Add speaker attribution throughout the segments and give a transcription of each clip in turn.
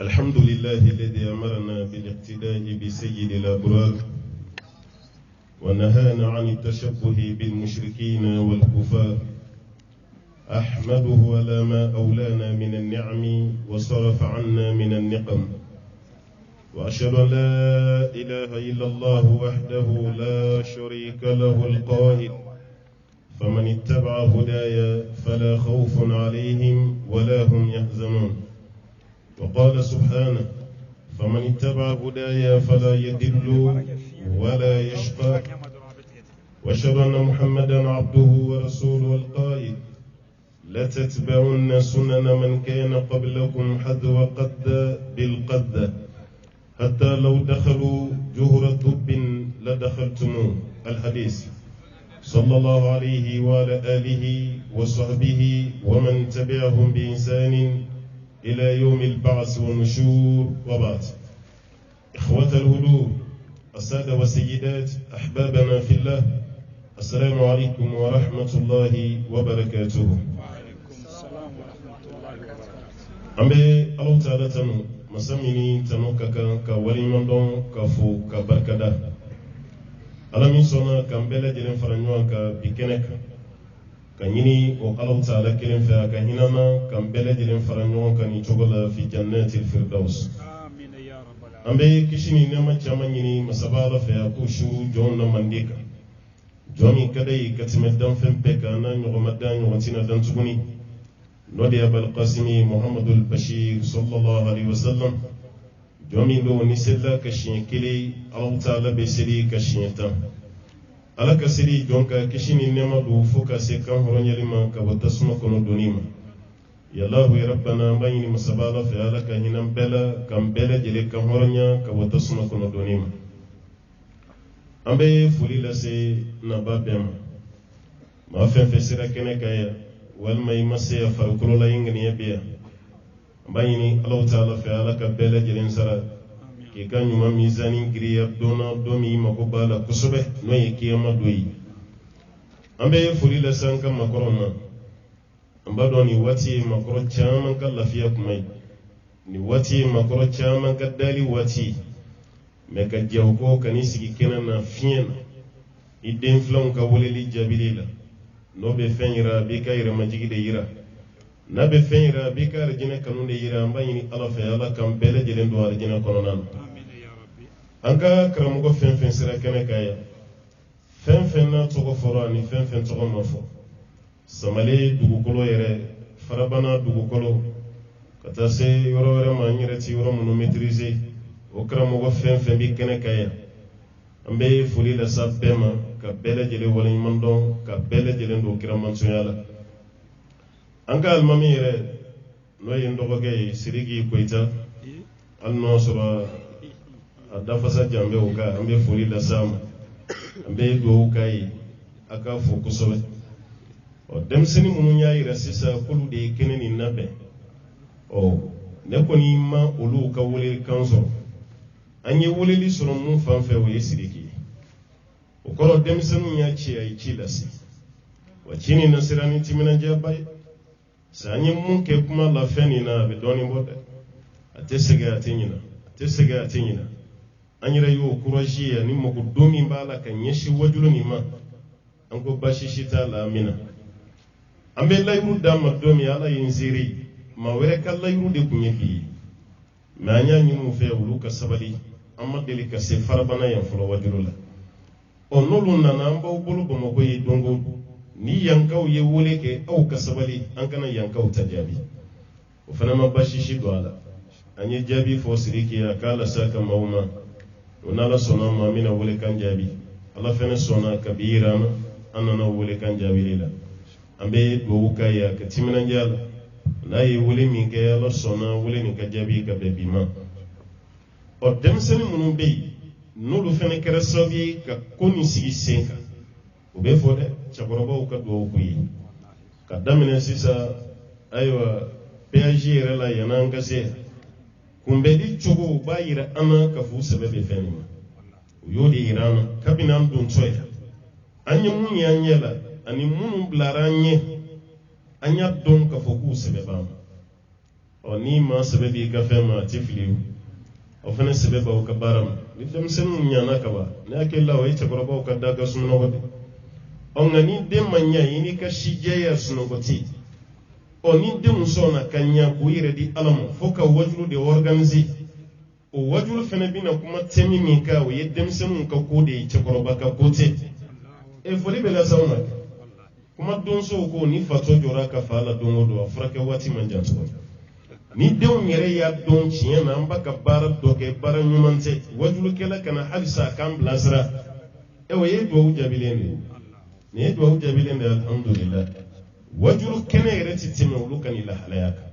Speaker 1: الحمد لله الذي أمرنا بالاقتداء بسيد الأبرار ونهانا عن التشبه بالمشركين والكفار. أحمده على ما أولانا من النعم وصرف عنا من النقم، وأشهد أن لا إله إلا الله وحده لا شريك له القائل: فمن اتبع هدايا فلا خوف عليهم ولا هم يحزنون. وقال سبحانه: فمن اتبع هدايا فلا يضل ولا يشقى. وأشهد أن محمدا عبده ورسوله القائل: لتتبعن سنن من كان قبلكم حذو قد بالقد حتى لو دخلوا جهر دب لدخلتموه. الحديث. صلى الله عليه وعلى آله وصحبه ومن تبعهم بإحسان إلى يوم البعث والنشور، وبعد. إخوة الهدوء، السادة والسيدات، أحبابنا في الله، السلام عليكم ورحمة الله وبركاته.
Speaker 2: وعليكم السلام ورحمة الله وبركاته.
Speaker 1: أمبي الله تعالى تنو مساميني تنو كولي مندون كفو كبركدا ألمي سونا كمبلا جلن فرنوان كبكنك كنيني وقالوا تعالى كلم فيها كهنما كمبلا جلن فرنوان كنيتوغل في جنات الفردوس.
Speaker 2: آمين يا رب العالمين.
Speaker 1: أمبي كشيني نما تشامنيني مسابالة فيها كوشو جون منديكا جومي كدي كتمدان فمبكا نغمدان وغتنا دانتغني نودي أبا القاسم محمد البشير صلى الله عليه وسلم جومي لو نسلا كشين كلي الله تعالى بسري كشين تام ala ka siri jonka kishini nema du foka se kan horonyalima ka watasuma kono donima yallahu ya rabbana bayni masabala fi alaka hinam bela kam bela jele kan horonya ka watasuma kono donima ambe fuli la se na babem ma fe sira kene kaya wal may masiya farkulo la yingni yabiya bayni allah taala fi alaka bela jele sara ka ɲuman mizani giriya dona domi mako bala kosɛbɛ n'o ye kiyama do ye. An bɛ foli lase an ka makɔrɔ ma. An b'a dɔn nin waati ye makɔrɔ caman ka lafiya kuma ye, nin waati ye makɔrɔ caman ka dali waati ye, mɛ ka jɛ o kɔ ka n'i sigi kɛnɛ na fiɲɛ na i den filanw ka weleli jaabili la. N'o bɛ fɛn yira a b'i ka yɛrɛmajigi de yira, n'a bɛ fɛn yira a b'i ka arijinɛ kanu de yira. An b'a ɲini ala fɛ ala k'an bɛɛ lajɛlen don arijinɛ kɔnɔna na. An ka karamɔgɔ fɛn fɛn sera kɛnɛ kan yan, fɛn fɛn n'a tɔgɔ fɔra ani fɛn fɛn tɔgɔ ma fɔ, Samale dugukolo yɛrɛ, Farabana dugukolo ka taa se yɔrɔ wɛrɛ ma n yɛrɛ ti yɔrɔ minnu maîtriser, o karamɔgɔ fɛn fɛn bɛ kɛnɛ kan yan, an bɛ foli lasa bɛɛ ma, ka bɛɛ lajɛlen waleɲuman dɔn, ka bɛɛ lajɛlen don kiramantonya la. An ka alimami yɛrɛ n'o ye n dɔgɔkɛ ye Sidiki Koyita, hali n'o sɔrɔ a dafasa jan bɛ o kan, an bɛ foli lasa ma, an bɛ dugawu k'a ye a ka fo kosɛbɛ. Denmisɛnnin minnu y'a yira sisan k'olu de ye kɛnɛ nin labɛn, ne kɔni ma olu ka weleli kan sɔrɔ. An ye weleli sɔrɔ mun fan fɛ o ye Sidiki ye. O kɔrɔ denmisɛnninw y'a ci, a ye ci lase, wa ci nin na sera ni timinandiyaba ye. Sa an ye mun kɛ kuma la fɛn nin na a bɛ dɔɔnin bɔ dɛ, a tɛ sɛgɛn a tɛ ɲina, a tɛ sɛgɛn a tɛ ɲina. An yɛrɛ y'o courage ye ani mako don min b'a la ka ɲɛsin wajulu nin ma, an ko baasi si t'a la, amina. An bɛ layiru d'a ma don min ala ye n seere, maa wɛrɛ ka layiru de tun ye bi ye, mɛ an y'a ɲini u fɛ olu ka sabali, an ma deli ka se Farabana yan fɔlɔ wajulu la. N'olu nana an b'aw bolo Bamakɔ ye don o don, ni yankaw ye wele kɛ aw ka sabali, an kana yankaw ta jaabi, o fana ma baasi si don a la. An ye jaabi fɔ Sidiki a k'a lase ka maaw ma, o n'ala sɔnna ma an bɛna welekan jaabi, ala fɛnɛ sɔnna ka bi yira an na, an nana welekan jaabi la. An bɛ dugawu k'a ye a ka timinandiya la, n'a ye wele min kɛ ala sɔnna wele nin ka jaabi ka bɛn bi ma. Denmisɛnnin minnu bɛ yen n'olu fɛnɛ kɛra sababu ye ka ko nin sigi sen kan, o bɛ fɔ dɛ, cɛkɔrɔbaw ka dugawu k'u ye, ka daminɛ sisan ayiwa PAJ yɛrɛ la yan'an ka se kunbɛli cogo b'a yira an na ka fɔ u sɛbɛ bɛ fɛn nin ma. U y'o de yira an na kabini an dontɔ ye, an ye mun ye an ɲɛ la ani minnu bilara an ɲɛ, an y'a dɔn ka fɔ k'u sɛbɛ b'an ma. ni ma sababi ka fɛn ma ti fili o fana sɛbɛ b'aw ka baara ma ni denmisɛnninw ɲana ka ban ne hakili la o ye cɛkɔrɔbaw ka da ka sunɔgɔ de nka ni den ma ɲa i n'i ka si jɛya sunɔgɔ tɛ ni denw sɔnna ka ɲa k'u yɛrɛ di ala ma fo ka wajulu de organiser o wajulu fana bɛna kuma tɛmi min kan o ye denmisɛnninw ka ko de ye cɛkɔrɔba ka ko tɛ foli bɛ lase aw ma kuma donsow ko ni faso jɔra ka fa la don o don a furakɛ waati man jan tuguni ni denw yɛrɛ y'a dɔn tiɲɛ na an b'a ka baara dɔ kɛ baara ɲuman tɛ wajulukɛla kana halisa k'an bilasira o ye duwawu jaabilen de ye nin ye duwawu jaabilen de ye alhamdulillah wajulu kɛnɛ yɛrɛ tɛ tɛmɛ olu kan ni lahalaya kan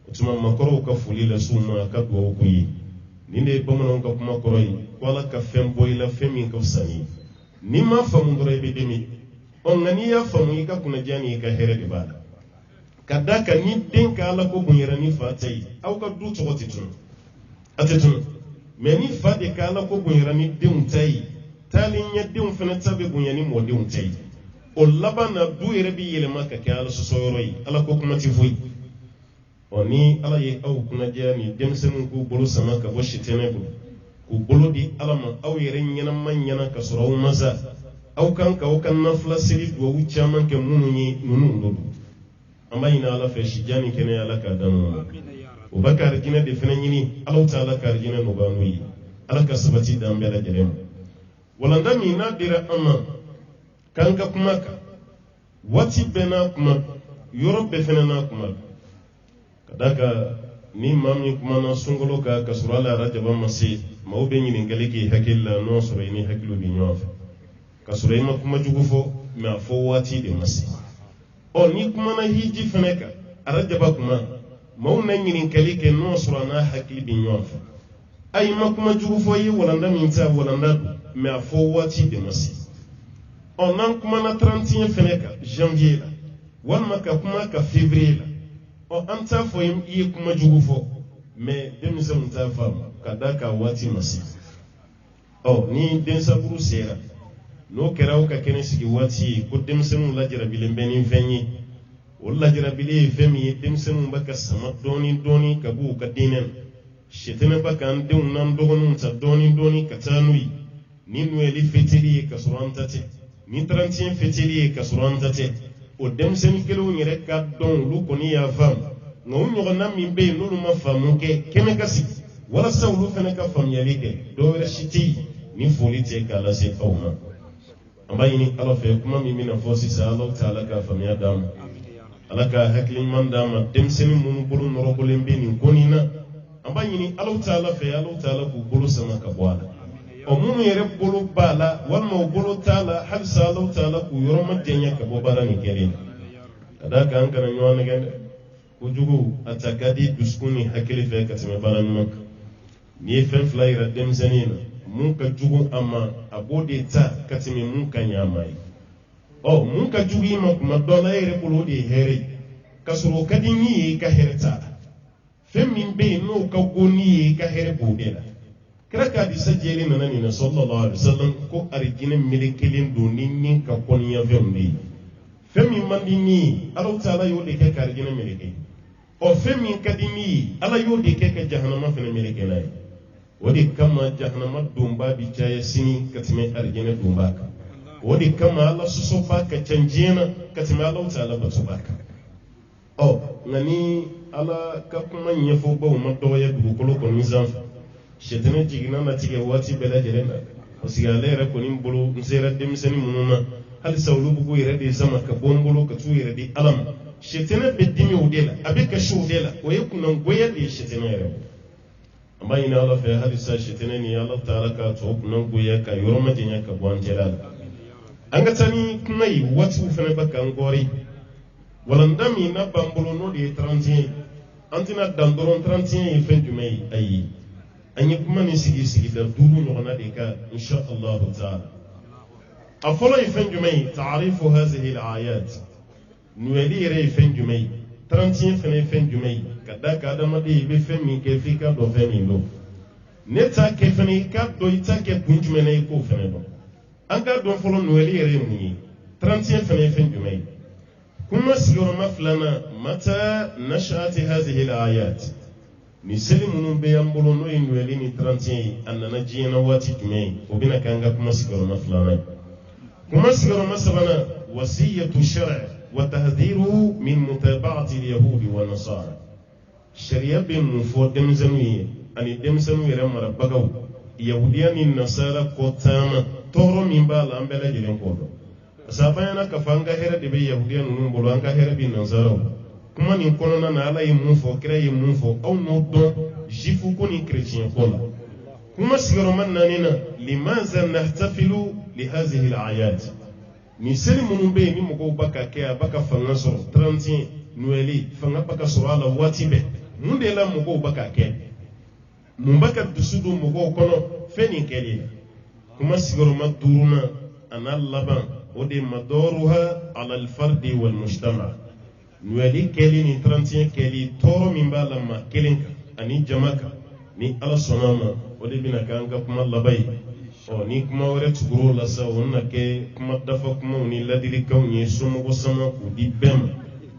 Speaker 1: o tuma makɔrɔw ka foli las'u ma a ka duwawu k'u ye nin de ye bamananw ka kuma kɔrɔ ye ko ala ka fɛn bɔ i la fɛn min ka fisa ni ye n'i ma faamu dɔrɔn i bɛ dimi nka n'i y'a faamu i ka kunnaja ni i ka hɛrɛ de b'a la ka da kan ni den ka ala ko bonyara ni fa ta ye aw ka du tɔgɔ tɛ tunu a tɛ tunu mɛ ni fa de ka ala ko bonyara ni denw ta ye taali ɲɛ denw fana ta bɛ bonya ni mɔdenw ta ye o laban na du yɛrɛ bɛ yɛlɛma ka kɛ ala sɔsɔyɔrɔ ye ala ko kuma tɛ foyi ni ala ye aw kunnaja ni denmisɛnninw k'u bolo sama ka bɔ sitɛnɛ bolo k'u bolo di ala ma aw yɛrɛ ɲɛnama ɲɛna ka sɔrɔ aw ma sa aw kan ka aw ka nafila seli duwawu caman kɛ minnu ye ninnu don an b'a ɲini ala fɛ sijan ni kɛnɛya ala k'a dan ma o b'a ka arijinɛ de fana ɲini alaw ta ala ka arijinɛ nɔgɔya n'o ye ala ka sabati d'an bɛɛ lajɛlen ma walanda min n'a dira an ma k'an ka kuma kan waati bɛɛ n'a kuma yɔrɔ bɛɛ fana n'a kuma ka da kan ni maa min kumana sunkalo kan ka sɔrɔ ala arajaba ma se maaw bɛ ɲininkali k'i hakili la n'o sɔrɔ i ni hakili bɛ ɲɔgɔn fɛ ka sɔrɔ i ma kuma jugu fɔ mɛ a fɔ waati de ma se ni kumana hiji fana kan arajaba kuma maaw na ɲininkali kɛ n'o sɔrɔ n'a hakili bɛ ɲɔgɔn fɛ ayi ma kuma jugu fɔ i ye walanda min ta walanda don mɛ a fɔ waati de ma se n'an kumana 31 fana kan janvier la walima ka kuma ka février la an t'a fɔ i ye kuma jugu fɔ mɛ denmisɛnw t'a faamu ka da kan waati ma se ni densaburu sera n'o kɛra aw ka kɛnɛ sigi waati ye ko denmisɛnninw lajarabilen bɛ ni fɛn ye o lajarabilen ye fɛn min ye denmisɛnninw bɛ ka sama dɔɔni dɔɔni ka b'u ka diinɛ na sitɛnɛ bɛ k'an denw n'an dɔgɔninw ta dɔɔni dɔɔni ka taa n'u ye ni noɛli fitiri ye ka sɔrɔ an ta tɛ ni 31 fitiri ye ka sɔrɔ an ta tɛ o denmisɛnnin kelenw yɛrɛ ka dɔn olu kɔni y'a faamu nka o ɲɔgɔnna min bɛ yen n'olu ma faamu kɛ kɛnɛ ka sigi walasa olu fana ka faamuyali kɛ dɔwɛrɛ si tɛ yen ni foli tɛ k'a lase aw ma an b'a ɲini ala fɛ kuma min bɛna fɔ sisan ala ta ala ka faamuya d'an ma ala ka hakili ɲuman d'an ma denmisɛnnin minnu bolo nɔrɔbɔlen bɛ nin ko nin na an b'a ɲini ala ta ala fɛ ala ta ala k'u bolo sama ka bɔ a la minnu yɛrɛ bolo b'a la walima u bolo t'a la halisa ala ta ala k'u yɔrɔ ma janya ka bɔ baara nin kɛlen ka d'a kan an kana ɲɔgɔn nɛgɛ dɛ kojugu a ta ka di dusukun ni hakili fɛ ka tɛmɛ baara ɲuman kan n'i ye fɛn fila yira denmisɛnnin na mun ka jugu a ma a b'o de ta ka tɛmɛ mun ka ɲɛ a ma ye mun ka jugu i ma kuma dɔ la e yɛrɛ bolo o de ye hɛrɛ ye ka sɔrɔ o ka di min ye i ka hɛrɛ t'a la fɛn min bɛ yen n'o ka go n'i ye i ka hɛrɛ b'o de la kira ka hadisa jɛlen nana nin na sallallahu alaihi wasallam ko arijinɛ mele kelen don ni nin ka kɔniya fɛnw de ye fɛn min man di min ye ala ta'ala y'o de kɛ ka arijinɛ meleke fɛn min ka di min ye ala y'o de kɛ ka jahanama fana meleke n'a ye o de kama jahanama donba bi caya sini ka tɛmɛ arijinɛ donba kan o de kama ala sɔsɔba ka ca diɲɛ na ka tɛmɛ ala ta'ala batoba kan nka ni ala ka kuma ɲɛfɔbaw ma dɔgɔya dugukolo kɔni sanfɛ sitɛnɛ jiginna natigɛ waati bɛɛ lajɛlen na parce que ale yɛrɛ kɔni bolo n sera denmisɛnnin minnu ma halisa olu b'u yɛrɛ de sama ka bɔ n bolo ka t'u yɛrɛ di ala ma sitɛnɛ bɛ dimi o de la a bɛ kasi o de la o ye kunnangoya de ye sitɛnɛ yɛrɛ an b'a ɲini ala fɛ halisa sitɛnɛ ni ala ta'ala ka tɔ kunnangoya ka yɔrɔ ma janya ka bɔ an cɛla la an ka taa ni kuma ye waatiw fana bɛ k'an kɔri walanda min n'a b'an bolo n'o de ye 31 an tɛna dan dɔrɔn 31 ye fɛn jumɛn ye ayi an ye kuma min sigi sigida 5 ɲɔgɔnna de kan insha Allah ta'ala a fɔlɔ ye fɛn jumɛn ye ta'arifu hazihi al-ayat nuwɛli yɛrɛ ye fɛn jumɛn ye 31 fana ye fɛn jumɛn ye ka da ka adamaden i bɛ fɛn min kɛ f'i ka dɔn fɛn min don ne t'a kɛ fana i ka dɔn i t'a kɛ kun jumɛn na i k'o fana dɔn an ka dɔn fɔlɔ nuwɛli yɛrɛ ye mun ye 31 fana ye fɛn jumɛn ye kuma sigiyɔrɔma 2 mata nashati hazihi al-ayat ni seli minnu bɛ y'an bolo n'o ye Noël ni 31 ye a nana diɲɛ na waati jumɛn ye o bɛna k'an ka kuma sigiyɔrɔma 2nan ye kuma sigiyɔrɔma 3nan wasiyatu shar'i wa tahdhiruhu min mutaba'ati al-yahudi wa nasara sariya bɛ mun fɔ denmisɛnninw ye ani denmisɛnninw yɛrɛ marabagaw yahudiya ni nasara ko taama tɔɔrɔ min b'a la an bɛɛ lajɛlen kɔ dɔn parce que a fɔɲɛna k'a fɔ an ka hɛrɛ de bɛ yahudiya ninnu bolo an ka hɛrɛ bɛ nasaraw kuma nin kɔnɔna na Ala ye mun fɔ kira ye mun fɔ aw n'o dɔn jifu ko ni chrétien ko la kuma sigiyɔrɔma 4 na limaza nahtafilu li hadhihi al-ayat ni seli minnu bɛ yen ni mɔgɔw b'a ka kɛ a b'a ka fanga sɔrɔ 31 Noël fanga b'a ka sɔrɔ a la waati bɛɛ mun de la mɔgɔw b'a ka kɛ mun b'a ka dusu don mɔgɔw kɔnɔ fɛn nin kɛli la kuma sigiyɔrɔma 5 na a n'a laban o de madaruha ala al-fardi wal mujtama Noël kɛli ni 31 kɛli tɔɔrɔ min b'a la maa kelen kan ani jama kan ni Ala sɔnna ma o de bɛna k'an ka kuma laban ye ni kuma wɛrɛ tugur'o la sa o na kɛ kuma dafa kumaw ni ladilikanw ye somɔgɔ sama k'u di bɛɛ ma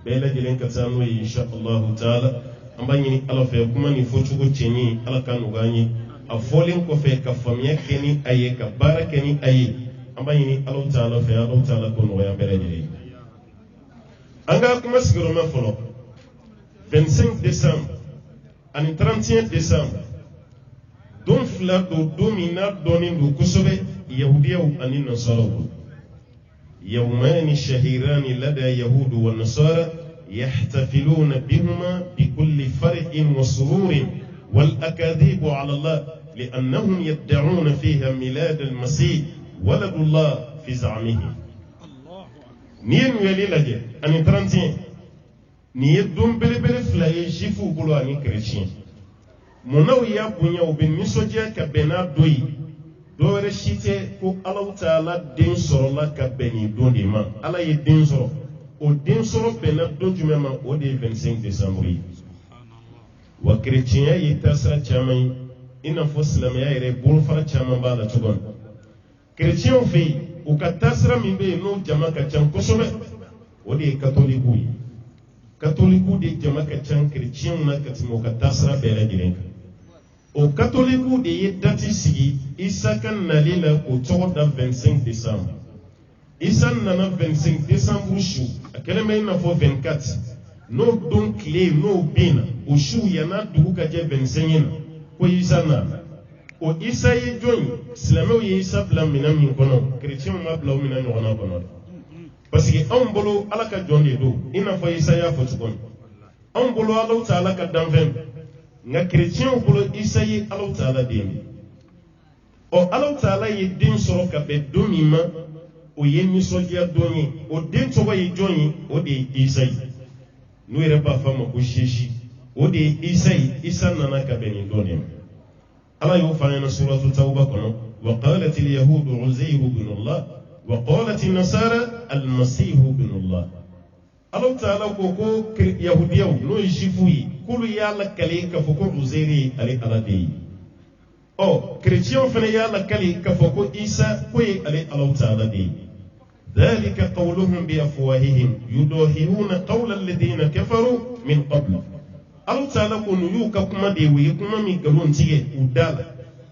Speaker 1: bɛɛ lajɛlen ka taa n'o ye insha Allahu taala an b'a ɲini Ala fɛ kuma nin fɔcogo cɛɲi Ala ka nɔgɔya an ye a fɔlen kɔfɛ ka faamuya kɛ ni a ye ka baara kɛ ni a ye an b'a ɲini Ala taala fɛ Ala taala ko nɔgɔya bɛɛ lajɛlen an ka kuma sigiyɔrɔma fɔlɔ 25 décembre ani 31 décembre don fila don don min n'a dɔnnen don kosɛbɛ yahudiyaw ani nasaraw yawmani shahirani lada yahudu wa nasara yahtafiluna bihuma bikulli farhin wa sururin wal akadhibu ala Allah li'annahum yad'una fiha milad al-masih waladullah fi za'mihi ni ye Noël lajɛ ani 31 ni ye don belebele fila ye jifu bolo ani chrétien munnaw y'a bonya u bɛ nisɔndiya ka bɛn n'a don ye dɔ wɛrɛ si tɛ ko Alahu Taala den sɔrɔla ka bɛn nin don de ma Ala ye den sɔrɔ o den sɔrɔ bɛnna don jumɛn ma o de ye 25 décembre ye wa chrétienya ye taasira caman ye i n'a fɔ silamɛya yɛrɛ bolofara caman b'a la cogo min chrétienw fɛ yen u ka taasira min bɛ yen n'o jama ka ca kosɛbɛ o de ye katolikiw ye katolikiw de jama ka ca chrétienw na ka tɛmɛ u ka taasira bɛɛ lajɛlen kan o katolikiw de ye dati sigi Isa ka nali la o tɔgɔ da 25 décembre Isa nana 25 décembre su a kɛlen bɛ i n'a fɔ 24 n'o don tile n'o binna o su yan'a dugu ka jɛ 25 na ko Isa nana o Isa ye jɔn ye silamɛw ye Isa bila minɛn min kɔnɔ chrétienw ma bila o minɛn ɲɔgɔnna kɔnɔ parce que anw bolo Ala ka jɔn de don i n'a fɔ Isa y'a fɔ cogo min anw bolo Alahu Taala ka danfɛn nka chrétienw bolo Isa ye Alahu Taala den de Alahu Taala ye den sɔrɔ ka bɛn don min ma o ye nisɔndiya don ye o den tɔgɔ ye jɔn ye o de ye Isa ye n'u yɛrɛ b'a fɔ a ma ko Jésus o de ye Isa ye Isa nana ka bɛn nin don de ma Ala y'o fɔ an ɲɛna suratu Tawba kɔnɔ wa qalat al-yahudu Uzayr ibn Allah wa qalat an-nasara al-masih ibn Allah Alahu Taala ko yahudiyaw n'o ye jifu ye k'olu y'a lakale k'a fɔ ko Uzayr ye ale Ala de ye chrétienw fana y'a lakale k'a fɔ ko Isa ko ye ale Alahu Taala de ye ذلك قولهم بأفواههم يضاهئون قول الذين كفروا من قبل Alahu Taala ko nu y'u ka kuma de u ye kuma min nkalon tigɛ u da la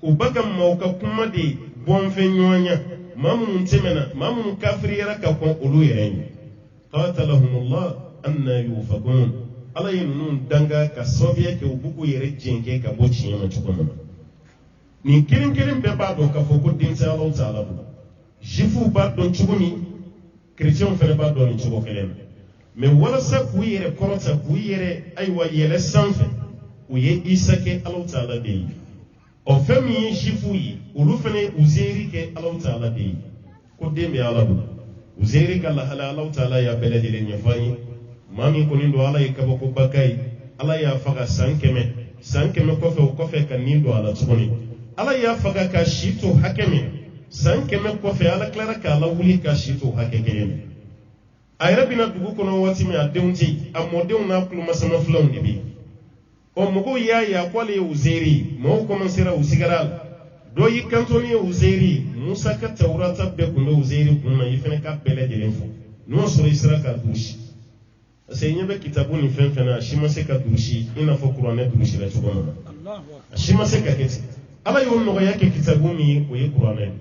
Speaker 1: u b'a ka maaw ka kuma de bɔnfɛn ɲɔgɔnya maa minnu tɛmɛna maa minnu kafiriyara ka kɔn olu yɛrɛ ye qatalahumullah anna yufakun Ala ye ninnu danga ka sababuya kɛ u b'u yɛrɛ jɛnkɛ ka bɔ tiɲɛ ma cogo min na nin kelen kelen bɛɛ b'a dɔn k'a fɔ ko den tɛ Alahu Taala bolo jifuw b'a dɔn cogo min chrétienw fana b'a dɔn nin cogo kelen na mais walasa k'u yɛrɛ kɔrɔta k'u yɛrɛ ayiwa yɛlɛ sanfɛ u ye Isa kɛ Alahu Taala de ye fɛn min ye jifuw ye olu fana ye Uzayri kɛ Alahu Taala de ye ko den bɛ Ala bolo Uzayri ka lahala Alahu Taala y'a bɛɛ lajɛlen ɲɛfɔ an ye maa min kɔni don Ala ye kabakoba ye Ala y'a faga san 100 kɔfɛ o kɔfɛ ka nin don a la tuguni Ala y'a faga ka si to hakɛ min san 100 kɔfɛ Ala tilara k'a lawuli ka si to hakɛ kelen min a yɛrɛ bɛna dugu kɔnɔ waati min a denw tɛ yen a mɔdenw n'a tulomasama filanw de bɛ yen mɔgɔw y'a ye a ko ale ye Uzayri ye mɔgɔw commencera u sigara a la dɔ y'i kanto ni ye Uzayri ye Musa ka Tawurata bɛɛ tun bɛ Uzayri kun na i fana ka bɛɛ lajɛlen fɔ n'o y'a sɔrɔ i sera k'a gosi sai nyebe kitabu ni fenfena shima se ka durushi ina fo Qur'an durushi la chugo no shima se ka keti ala yo no ya ke kitabu mi o ye Qur'an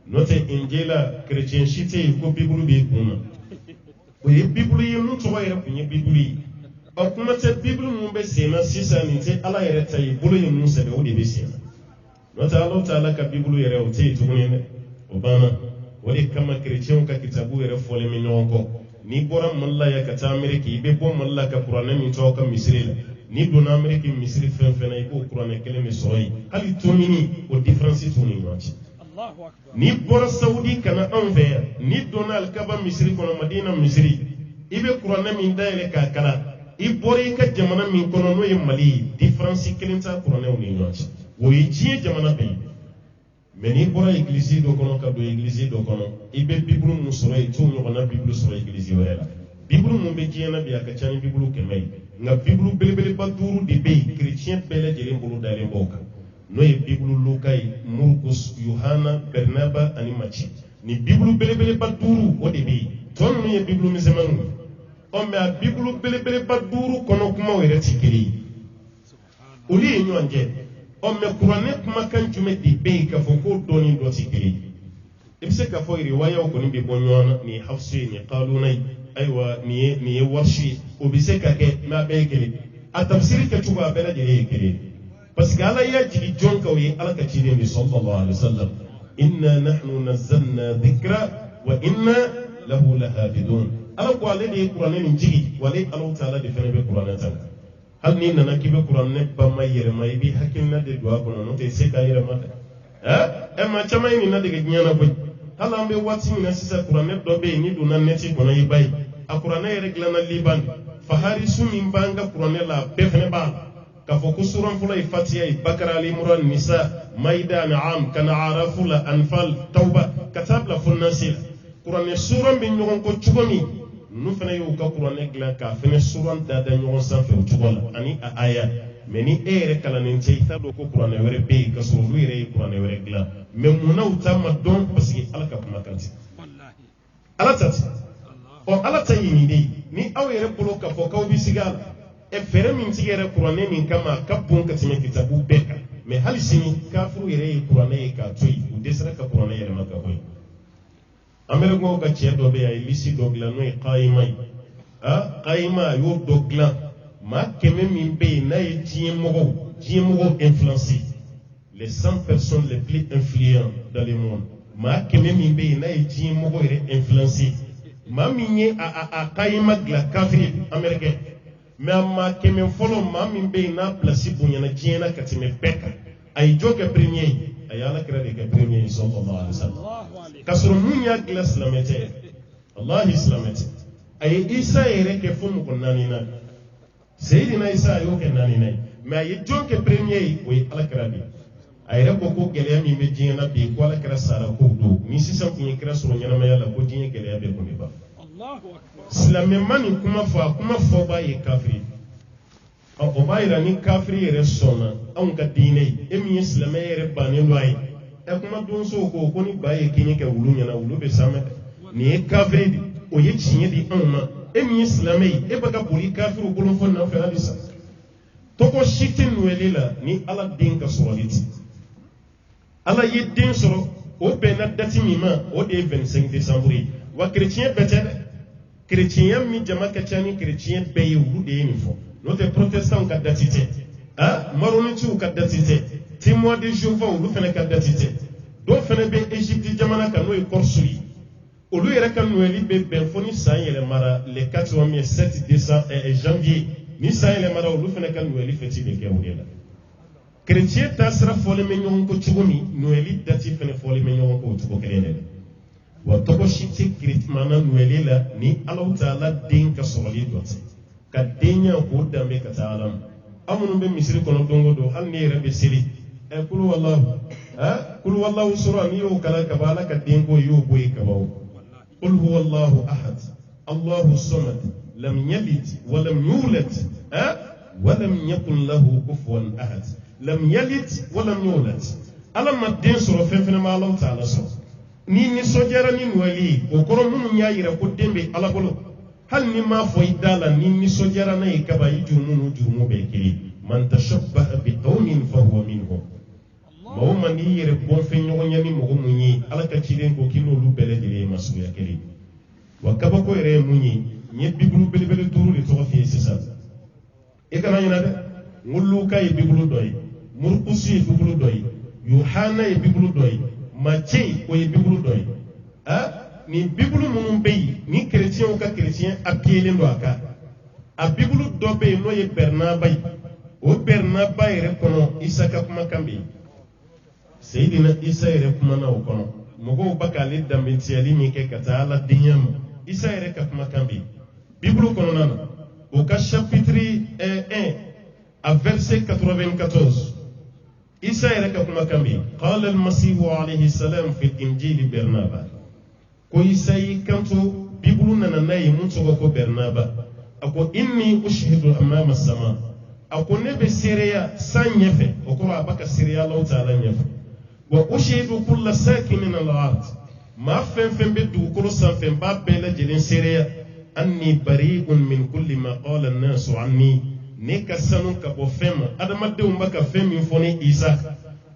Speaker 1: note injila chrétien shite ko bible bi kuma o ye bible yi mu to yere kunye bible yi o kuma te bible mu be sena sisa ni te ala yere tayi bulu yi mu se be o de be sena note Allah ta'ala ka bible yere o te to ne o bana o de kama chrétien ka kitabu yere fole mi nyonko ni bora mulla ya kata Amerika ibe bo mulla ka Qur'an mi to ka Misri la ni do na Amerika Misri fen fen ay ko Qur'an kele mi soroy hali tumini o difference tuni wati Allahu akbar ni bora Saudi kana anve ni do na al kaba Misri kono Madina Misri ibe Qur'an mi dayele ka kala i bori ka jamana mi kono no e Mali difference kelenta Qur'an o ni wati wo yi ji jamana be meni bora église do kono ka do église do kono ibe bible mu soro e tu nyona bible soro église wala bible mu be jena bi aka chani bible kemay nga bible belebele ba duru di be chrétien bele jere mbulu dale mboka no e bible Lukai Markus Yohana Bernaba ani Machi ni bible belebele ba duru o de be ton no e bible misemanu o me a bible belebele ba duru kono kuma were tikiri uli enyo anje o me Qur'an kuma kan jume di be ka fo ko doni do tikiri ibse ka fo riwaya ko ni be bonyon ni hafsi ni qalunay aywa ni warshi o bise ka ke ma be kele a tafsir ka tuba be la jere kele parce que ala ya jigi jonka wi ala ka tire bi sallallahu alaihi wasallam inna nahnu nazzalna dhikra wa inna lahu lahafidun ala ko ale di Qur'an ni jigi wale Allah ta'ala de fere be Qur'an tan hal ni nana kibe Qur'an ne ba may yere may bi hakilna de do ko no te se ka yere mata e ma chama ni na de nyana ko hala ambe wati ni sisa Qur'an ne do be ni do na neti ko na yibai a Qur'an yere glana liban fa harisu min banga Qur'an la be fene ba ka fo kusuran fula fatiha bakara ali imran nisa maida an'am kana arafula anfal tauba katabla fun nasil Qur'an suran bi nyon ko chugami nu fene yo ka Qur'an gla ka fene suran da da nyon san fe chugola ani a aya meni ere kala nin ta do ko Qur'an were be ka suru ere Qur'an were gla me munauta ma don parce que ala ka kuma kanti wallahi ala tati o ala tayini dei ni awere bolo ka fo ka bi sigala e fere min tigere Qur'an min kama kabun ka time kitabu beka me hali sini kafiru yere Qur'an ka toyi u desra ka Qur'an yere maka hoy amere go ka che do be ay lisi dogla no qaimai qaima yo dogla ma keme min be na e jiemogo influencé les 100 personnes les plus influentes dans le monde ma keme min be na e jiemogo influencé ma minye a qaima gla kafiri américain mais ma keme folo ma min be na place bunyana jiena katime beka ay joke premier ayala kira de premier sallallahu alaihi wasallam kasro munya glas lamete Allah islamete ay isa yere ke fumu konani na sayidina isa yo ke nani na mais ay joke premier oy ala kira de ay re ko gele mi be jiena be ko ala kira sara ko do ni sisam kunye kira soro nyana ma yalla ko jiena gele be ko ni ba Allahu akbar islam mani kuma fo ba ye kafiri o ba ira ni kafiri yere sona an ka dine e mi islam yere bani loy e kuma don so ko ni ba ye kinye ke wulu nyana wulu be samme ni kafiri o ye chinye di anma e mi islam e ba ka boli kafiru bolo fo na fa hadisa to ko shitin welila ni ala din ka soroliti ala ye din soro o be na dati mi ma o de 25 décembre wa chrétien betere chrétien mi jama ka chani chrétien be yulu de ni fo no te protestant ka datite maroni tu ka datite témoin de Jéhovah lu fene ka datite do fene be Égypte jamana ka no e korsui o lu yere kan no eli be ben foni sa yele mara le 7 décembre et janvier ni sa yele mara o lu fene kan no eli feti be ke wudela chrétien ta sera fole me nyon ko chugumi no eli dati fene fole me nyon ko chugo kelene wa toko shiti kiritmana nuelela ni Allah Ta'ala din ka soroli dote ka denya ko dambe ka ta'ala amunu be misiri kono dongo do hal ni rebe sili e kulu wallahu sura ni yo kala ka bala ka den ko yo boy ka bawo qul huwallahu ahad Allahu samad lam yalid wa lam yulad wa lam yakul lahu kufuwan ahad lam yalid wa lam yulad alam madin sura fefena ma Allah Ta'ala so ni sojara ni wali o koro mun ya yira ko dembe ala bolo hal ni ma fo idala ni nisonjara na ikaba jurumu be kiri man tashabbaha bi qaumin fa huwa minhum mawma ni yere bon fe nyogonya ni mogo munyi ala ka cilen ko kino lu bele dire masuya kiri wa kaba ko yere munyi nye bibulu bele turu de to fi sisa e kana yana de ngullu kay bibulu doy murqusi bibulu doy yohana e bibulu doy machi ko e bibulu doy ni bibulu munun beyi ni chrétien o ka chrétien apielen do aka a bibulu do be no ye Bernaba o Bernaba yere kono Isa ka kuma kambi Seydina Isa yere kuma na o kono mogo bakale dambetiali mi ke kata ala dinyam Isa yere ka kuma kambi bibulu kono nana au chapitre 1 à verset 94 Isa yere ka kuma kambi qala al-masih alayhi salam fi al-injil Bernaba ko Isayi kanto bibulu nana nayi mun sogo ko Bernaba ako inni ushhidu amama as-sama ako nebe sereya sanyefe okoro abaka sereya law ta'ala nyefe wa ushhidu kull sakinin al-ard ma fem be du ko sanfem ba bela jelin sereya anni bari'un min kulli ma qala an-nas anni ne kasanu ka bo fem adama de umbaka fem infoni Isa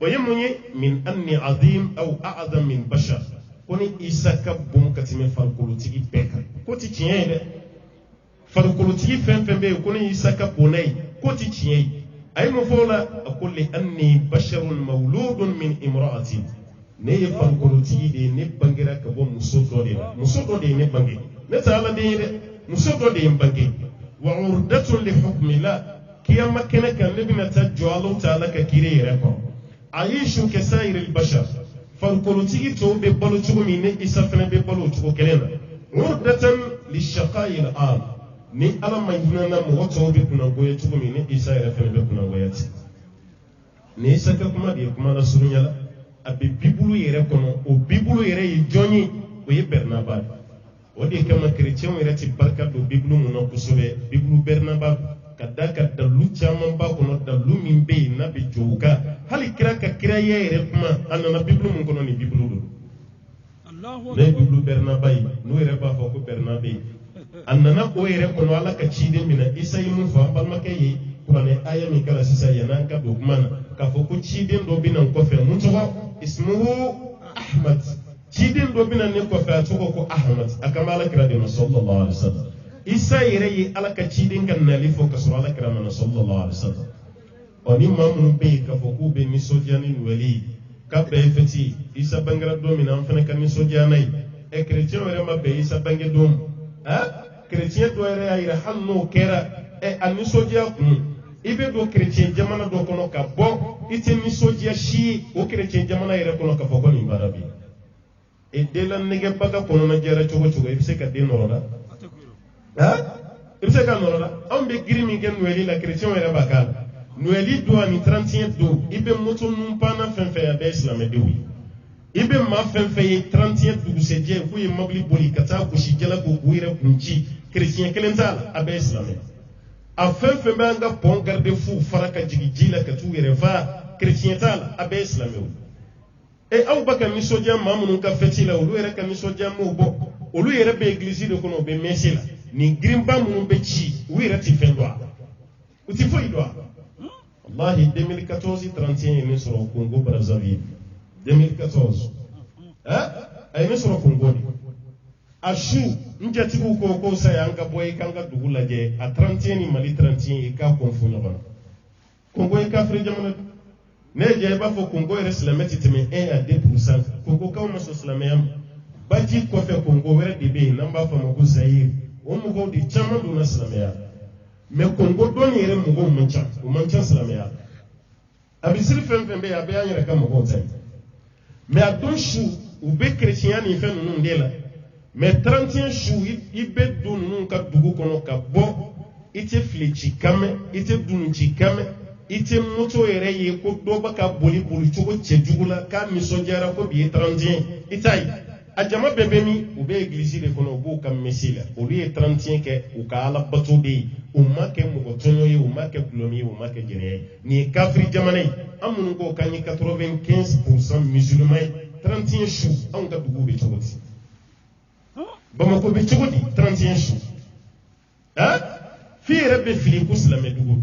Speaker 1: oyemunye min anni azim aw a'zam min bashar koni Isa ka bon katime farkolotigi beka ko ti tiɲɛ farkolotigi fɛn fɛn bɛ koni Isa ka bonai ko ti tiɲɛ ay mo fola akulli anni basharun mawludun min imra'atin ne ye farkolotigi de ne bangera ka bɔ muso dɔ de ne bange ne ta ala de de muso dɔ de bange wa urdatun li hukmillah kiyama kene kan ne bina ta jɔ Allah ta'ala ka kire yɛrɛ kɔ aishu kasairil bashar farkolotigi to be balo cogo min ne Isa fana be balo cogo kelen na urdatan li shaqa'il am ni ala ma hinana mo to be kuna goye cogo min ne Isa yɛrɛ fana be kuna goye ti ne Isa ka kuma de kuma la surunya la abe bibulu yɛrɛ kono o bibulu yɛrɛ ye jɔnyi o ye Bernaba o de kama chrétien yɛrɛ ti barka do bibulu mun na kosɛbɛ bibulu Bernaba ka da ka dalu caman ba kono dalu min be yen n'a bɛ jɔ u ka hali kira ka kiraya yɛrɛ kuma a nana bibulu mun kɔnɔ ni bibulu do ne ye bibulu Bernaba ye n'o yɛrɛ b'a fɔ ko Bernaba ye a nana o yɛrɛ kɔnɔ ala ka ciden min na Isa ye mun fɔ an balimakɛ ye kuranɛ aya min kala sisan yan'an ka don kuma na k'a fɔ ko ciden dɔ bɛ na n kɔfɛ mun tɔgɔ ismuhu Ahmad ciden dɔ bɛ na ne kɔfɛ a tɔgɔ ko Ahmad a kan bɛ ala kira de ma sallallahu alaihi wasallam Isa yɛrɛ ye ala ka ciden ka nali fɔ ka sɔrɔ ala kira mana sallallahu alaihi wasallam ɔ ni maa minnu bɛ yen k'a fɔ k'u bɛ nisɔndiya ni nɔli k'a bɛɛ ye fɛti Isa bangera don min na an fana ka nisɔndiya n'a ye chrétien yɛrɛ ma bɛn Isa bange don chrétien dɔ yɛrɛ y'a yira hali n'o kɛra a nisɔndiya kun i bɛ don chrétien jamana dɔ kɔnɔ ka bɔ i tɛ nisɔndiya si ye o chrétien jamana yɛrɛ kɔnɔ k'a fɔ ko nin baara bɛ yen den la nɛgɛbaga kɔnɔna jɛra cogo cogo i bɛ se ka den nɔrɔ la i bɛ se ka nɔrɔ la anw bɛ giri min kɛ nɔɛli la chrétien yɛrɛ b'a k'a la nɔɛli don ani 31 don i bɛ moto nun panna fɛn fɛn a bɛɛ ye silamɛdenw ye i bɛ maa fɛn fɛn ye 31 dugusɛjɛ k'u ye mobili boli ka taa gosi jala ko k'u yɛrɛ kun ci chrétien kelen t'a la a bɛɛ ye silamɛ a fɛn fɛn bɛ an ka pɔn garde fu fara ka jigin ji la ka t'u yɛrɛ fa chrétien t'a la a bɛɛ ye silamɛw aw ba ka nisɔndiya maa minnu ka fɛti la olu yɛrɛ ka nisɔndiya m'o bɔ olu yɛrɛ bɛ église de kɔnɔ u bɛ messe la nin girinba minnu bɛ ci u yɛrɛ ti fɛn dɔn a la u ti foyi dɔn a la wallahi 2014 31 ye ne sɔrɔ Congo Brazzaville 2014 a ye ne sɔrɔ Congo de a su n jatigiw ko sa y'an ka bɔ i k'an ka dugu lajɛ a 31 ni Mali 31 i k'a kɔn fo ɲɔgɔn na Congo ye kafiri jamana ne ye diya i b'a fɔ Congo yɛrɛ silamɛ ti tɛmɛ 1 à 2% Congokaw ma sɔn silamɛya ma baji kɔfɛ Congo wɛrɛ de bɛ yen n'an b'a fɔ a ma ko Zaïre o mɔgɔw de caman donna silamɛya mais Congo dɔnni yɛrɛ mɔgɔw man ca o man ca silamɛya a bɛ siri fɛn fɛn bɛ yen a bɛ y'an yɛrɛ ka mɔgɔw ta ye mais a don su u bɛ chrétienya ni fɛn ninnu de la mais 31 su i bɛ don ninnu ka dugu kɔnɔ ka bɔ i tɛ fili ci kan mɛn i tɛ dunu ci kan mɛn i tɛ moto yɛrɛ ye ko dɔ bɛ ka boli cogo cɛjugu la k'a nisɔndiyara ko bi ye 31 i t'a ye a jama bɛɛ bɛ min u bɛ église de kɔnɔ u b'u ka messe la olu ye 31 kɛ u ka ala bato de ye u ma kɛ mɔgɔ tɔɲɔ ye u ma kɛ gulɔmi ye u ma kɛ jɛnɛya ye nin ye kafiri jamana ye an minnu ko k'an ye 95% musulman ye 31 su anw ka dugu bɛ cogo di Bamako bɛ cogo di 31 su fi yɛrɛ bɛ fili ko silamɛ dugu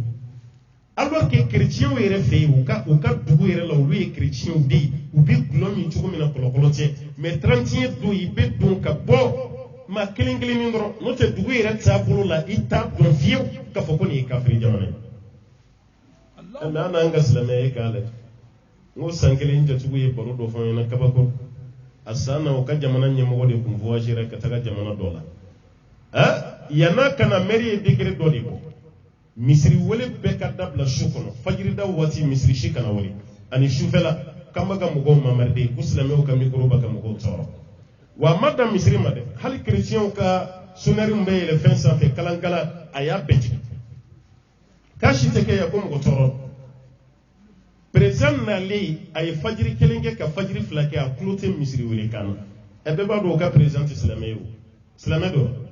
Speaker 1: alors que chrétien yɛrɛ fɛ yen u ka dugu yɛrɛ la olu ye chrétien de ye u bɛ gulɔ min cogo min na kɔlɔkɔlɔ cɛ mais 31 don i bɛ don ka bɔ maa kelen kelen min dɔrɔn n'o tɛ dugu yɛrɛ taabolo la i t'a dɔn fiyewu k'a fɔ ko nin ye kafiri jamana ye mais an n'an ka silamɛya ye k'a lajɛ n ko san kelen jatigiw ye baro dɔ fɔ an ɲɛna kabako a san na u ka jamana ɲɛmɔgɔ de tun voyagera ka taga jamana dɔ la yan'a ka na mairie ye décret dɔ de bɔ misiri wele bɛɛ ka dabila su kɔnɔ fajiri da waati misiri si kana wele ani sufɛla k'an bɛ ka mɔgɔw mamaride ko silamɛw ka micro bɛ ka mɔgɔw tɔɔrɔ wa a ma dan misiri ma dɛ hali chrétienw ka sonnɛri min bɛ yɛlɛ fɛn sanfɛ kalankala a y'a bɛɛ jigin k'a si tɛ kɛ yan ko mɔgɔ tɔɔrɔ président nalen a ye fajiri kelen kɛ ka fajiri fila kɛ a tulo tɛ misiri wele kan na bɛɛ b'a dɔn o ka président tɛ silamɛ ye o silamɛ don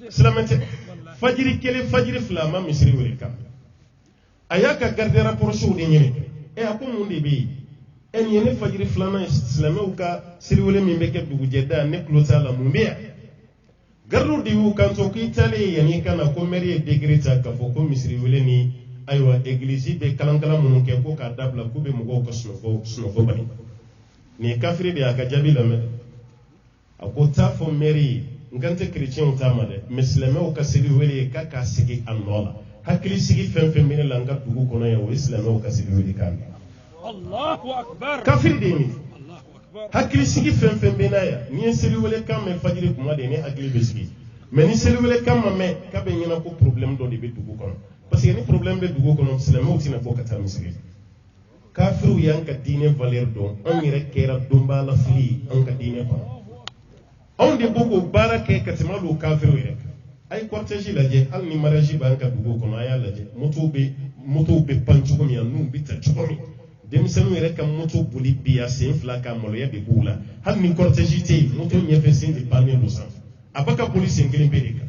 Speaker 1: silamɛ tɛ fajiri kelen fajiri fila a ma misiri wele kan a y'a ka garde rapprochés de ɲini a ko mun de bɛ yen nin ye ne fajiri filanan ye silamɛw ka siriwele min bɛ kɛ dugujɛda ne tulo t'a la mun bɛ yan gardiw de y'u kanto k'i taalen ye yanni ka na ko maire ye décret ta k'a fɔ ko misiri wele ni ayiwa église bɛ kalankala minnu kɛ ko k'a dabila k'u bɛ mɔgɔw ka sunɔgɔ bali nin ye kafiri de y'a ka jaabi lamɛn a ko t'a fɔ maire ye n kan tɛ chrétienw ta ma dɛ mais silamɛw ka seli wele ye k'a k'a sigi a nɔ la hakili sigi fɛn fɛn bɛ ne la n ka dugu kɔnɔ yan o ye silamɛw ka seli wele k'a mɛn
Speaker 2: Allahu akbar
Speaker 1: kafiri de ye nin hakili sigi fɛn fɛn bɛ n'a yan n'i ye seli wele kan mɛn fajiri kuma de ne hakili bɛ sigi mais ni seli wele kan ma mɛn k'a bɛ ɲɛna ko problème dɔ de bɛ dugu kɔnɔ parce que ni problème bɛ dugu kɔnɔ silamɛw tɛna bɔ ka taa misiri kafiriw y'an ka diinɛ valeur dɔn anw yɛrɛ kɛra donbaala fili ye an ka diinɛ kɔnɔ anw de b'o k'o baara kɛ ka tɛmɛ hali o kafiriw yɛrɛ kan a ye cortège lajɛ hali ni mariage b'an ka dugu kɔnɔ a y'a lajɛ motow bɛ pan cogo min n'u bɛ ta cogo min denmisɛnninw yɛrɛ ka moto boli bi a sen fila ka maloya de b'u la hali ni cortège tɛ yen moto ɲɛfɛ sen de pannen don sanfɛ a b'a ka boli sen kelen bɛɛ de kan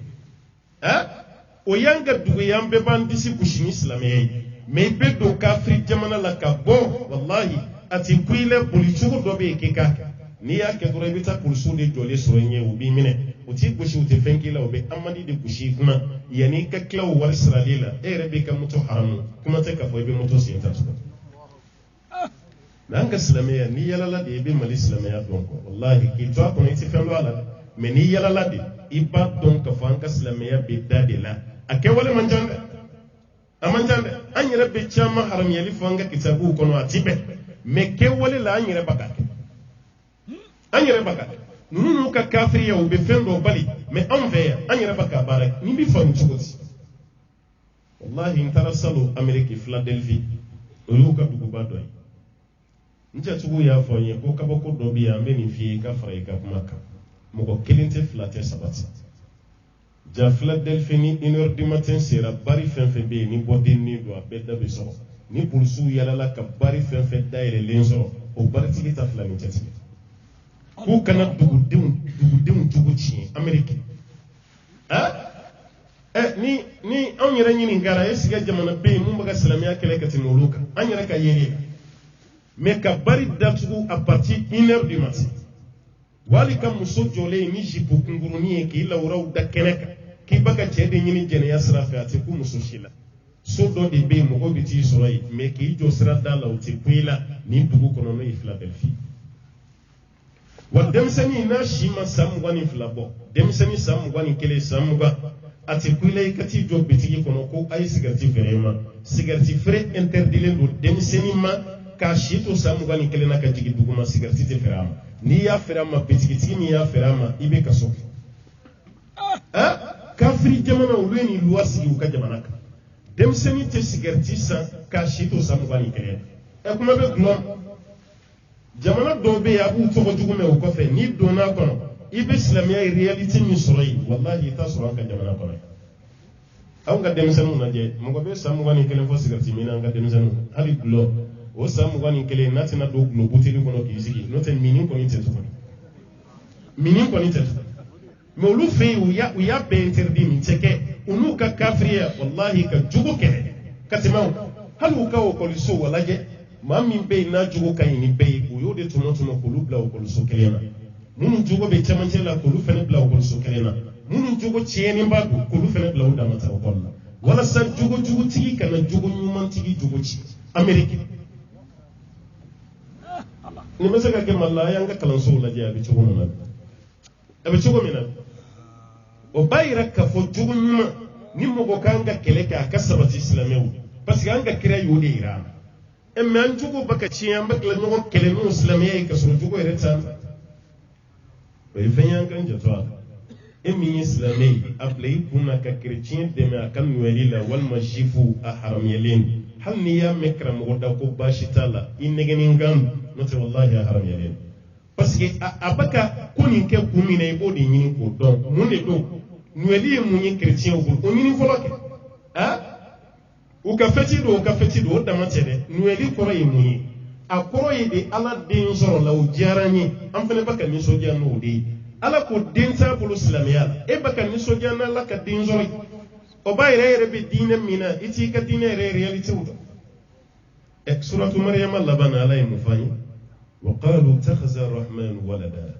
Speaker 1: o y'an ka dugu ye an bɛɛ b'an disi gosi ni silamɛya ye mais i bɛ don kafiri jamana la ka bɔ walahi a tɛ ku i la boli cogo dɔ bɛ yen k'i k'a kɛ n'i y'a kɛ dɔrɔn i bɛ taa polisiw de jɔlen sɔrɔ i ɲɛ u b'i minɛ u t'i gosi u tɛ fɛn k'i la u bɛ amadi de gosi i kunna yanni i ka tila o wari sarali la e yɛrɛ b'i ka moto haramu kuma tɛ k'a fɔ i bɛ moto sen ta tugun mais an ka silamɛya n'i yalala de i bɛ mali silamɛya dɔn kɔ walahi k'i to a kɔnɔ i tɛ fɛn dɔn a la mais n'i yalala de i b'a dɔn k'a fɔ an ka silamɛya bɛ da de la a kɛwale man ca dɛ a man ca dɛ an yɛrɛ bɛ caman haramuyali fɔ an ka kitabuw kɔnɔ a ti bɛn mais kɛwale la an yɛrɛ b'a kɛ an yɛrɛ b'a kɛ ninnu n'u ka kafiriya u bɛ fɛn dɔ bali mais anw fɛ yan an yɛrɛ b'a k'a baara kɛ nin bɛ faamu cogo di walahi n taara salon Amérique Philadelphie o y'u ka duguba dɔ ye n jatigiw y'a fɔ n ye ko kabako dɔ bɛ yan an bɛ nin f'i ye i ka fara i ka kuma kan mɔgɔ kelen tɛ fila tɛ saba tɛ ja Philadelphie ni 1h du matin sera bari fɛn fɛn bɛ yen ni bɔdennin don a bɛɛ da bɛ sɔrɔ ni polisiw yalala ka bari fɛn fɛn dayɛlɛlen sɔrɔ o baritigi ta fila ni cɛ tigɛ k'u kana dugudenw cogo tiɲɛ Amérique ni anw yɛrɛ ɲininkara est-ce que jamana bɛ yen mun bɛ ka silamɛya kɛlɛ ka tɛmɛ olu kan an yɛrɛ ka yeli mais ka bari datugu à partir 1h du matin wali ka muso jɔlen ni jipo kunkurunin ye k'i lawuraw da kɛnɛ kan k'i ba ka cɛ de ɲini jɛnɛya sira fɛ a tɛ ku muso si la so dɔ de bɛ yen mɔgɔw bɛ t'i sɔrɔ yen mais k'i jɔ sira da la o tɛ ku i la nin dugu kɔnɔ n'o ye Philadelphie wa denmisɛnnin n'a si ma san 22 bɔ denmisɛnnin san 21 san 20 a tɛ ku i la i ka t'i jɔ bitigi kɔnɔ ko a ye sigarɛti feere ma sigarɛti feere interdilen don denmisɛnnin ma k'a si to san 21 na ka jigin dugu ma sigarɛti tɛ feere a ma n'i y'a feere a ma bitigitigi min y'a feere a ma i bɛ kaso kafiri jamana olu ye nin luwa sigi u ka jamana kan denmisɛnnin tɛ sigarɛti san k'a si to san 21 kuma bɛ gulɔ jamana dɔw bɛ yen a b'u tɔgɔ jugu mɛn o kɔfɛ n'i donna a kɔnɔ i bɛ silamɛya réalité min sɔrɔ yen walahi i t'a sɔrɔ an ka jamana kɔnɔ anw ka denmisɛnninw lajɛ mɔgɔ bɛ san 21 fɔ sigarɛti min na an ka denmisɛnninw hali gulɔ o san 21 n'a tɛna don gulɔ buteli kɔnɔ k'i sigi n'o tɛ mini kɔni tɛ tuguni mini kɔni tɛ tuguni mais olu fɛ yen u y'a bɛɛ interdit min tɛ kɛ u n'u ka kafiriya walahi ka jugu kɛlɛ ka tɛmɛ anw hali u ka okɔliso wa lajɛ maa min bɛ yen n'a jogo ka ɲi ni bɛɛ ye o y'o de tɔmɔ k'olu bila okɔliso kelen na minnu jogo bɛ cɛmancɛ la k'olu fana bila okɔliso kelen na minnu jogo tiɲɛniba don k'olu fana bila u dama ta ekɔli la walasa jogotigi kana jogo ɲumantigi jogo ci Amérique ni bɛ se ka kɛ Mali la a y'an ka kalansow lajɛ a bɛ cogo min na a bɛ cogo min na o b'a yira k'a fɔ jogo ɲuman ni mɔgɔ kan ka kɛlɛ kɛ a ka sabati silamɛw parce que an ka kira y'o de yira mais an jogo bɛ ka tiɲɛ an bɛ tila ɲɔgɔn kɛlɛ n'o silamɛya ye ka sɔrɔ jogo yɛrɛ t'an na o ye fɛn y'an kan jatɔ a la e min ye silamɛ ye a bila i kun na ka chrétien dɛmɛ a ka nɔɛli la walima juifu a haramuyalen hali n'i y'a mɛn karamɔgɔ da ko baasi t'a la i nɛgɛnni kan n'o tɛ wallahi a haramuyalen parce que a bɛ ka ko nin kɛ kun min na i b'o de ɲini k'o dɔn mun de don nɔɛli ye mun ye chrétien bolo o ɲini fɔlɔ kɛ u ka fɛti don o dama tɛ dɛ nɔɛli kɔrɔ ye mun ye a kɔrɔ ye de ala den sɔrɔ la o diyara n ye an fana bɛ ka nisɔndiya n'o de ye ala ko den t'a bolo silamɛya la e bɛ ka nisɔndiya n'ala ka den sɔrɔ ye o b'a yɛrɛ bɛ diinɛ min na i t'i ka diinɛ yɛrɛ réalité dɔn suratu Maryama laban na ala ye mun fɔ an ye wa qalu ittakhadha ar-rahmanu walada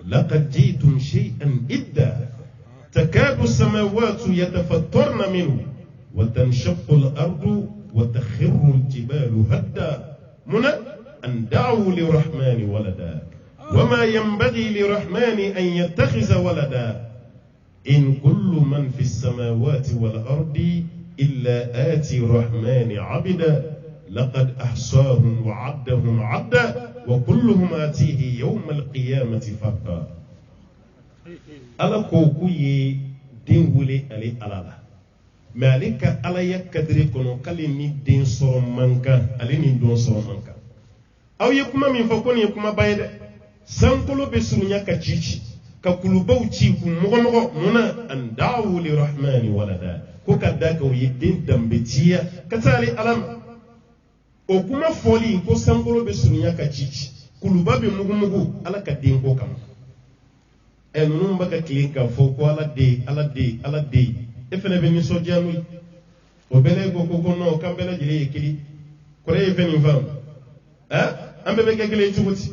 Speaker 1: laqad ji'tum shay'an idda takadu as-samawati yatafattarna minhu wa tanshaqqu al-ardu wa takhirru al-jibalu hadda muna an da'u lir-rahmani walada وما ينبغي للرحمن أن يتخذ ولدا إن كل من في السماوات والأرض إلا آتي الرحمن عبدا لقد أحصاهم وعدهم عدا وكلهم آتيه يوم القيامة فردا ألا كوكوي دين ولي علي ألالا ما عليك ألا يكدري كنو كالي دين صور منكا علي دون صور منكا أو يكما من فكون يكما بايد sankolo be surunya ka cici ka kulubaw ci ku mɔgɔ muna an da'u li rahmani walada ko ka da ka yi den dambetiya ka tali alam o kuma foli ko sankolo be surunya ka cici kuluba be mugu ala ka den ko kama nunu baka kilen ka fɔ ko ala de e fana be nisɔndiya n'o ye o bɛɛ ko no kan bɛɛ lajɛlen ye kelen kɔrɔ ye fɛn min faamu an bɛɛ bɛ kɛ kelen cogo di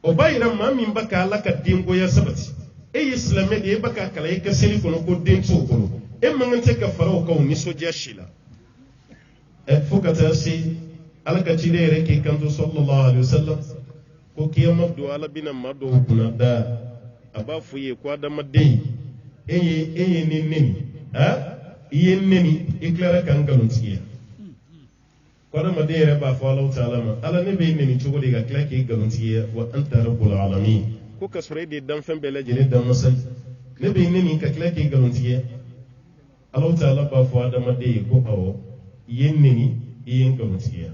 Speaker 1: o b'a yira maa min bɛ ka ala ka dengoya sabati e ye silamɛ de ye e bɛ ka kalan e ka seli kɔnɔ ko den t'o kɔnɔ e man kan tɛ ka fara o kan o nisɔndiya si la fo ka taa se ala ka ciden yɛrɛ k'i kanto sallallahu alaihi wasallam ko kiyama don ala bɛna maa dɔw kunna da a b'a fɔ ye ko adamaden e ye ne neni i ye neni i tilara ka n nkalontigiya ko adamaden yɛrɛ b'a fɔ Alahu Taala ma ala ne bɛ neni cogo di ka tila k'i nkalontigiya wa anta rabbul alamin ko ka sɔrɔ e de ye danfɛn bɛɛ lajɛlen danmasa ne bɛ neni ka tila k'i nkalontigiya Alahu Taala b'a fɔ adamaden ye ko awɔ i ye neni i ye nkalontigiya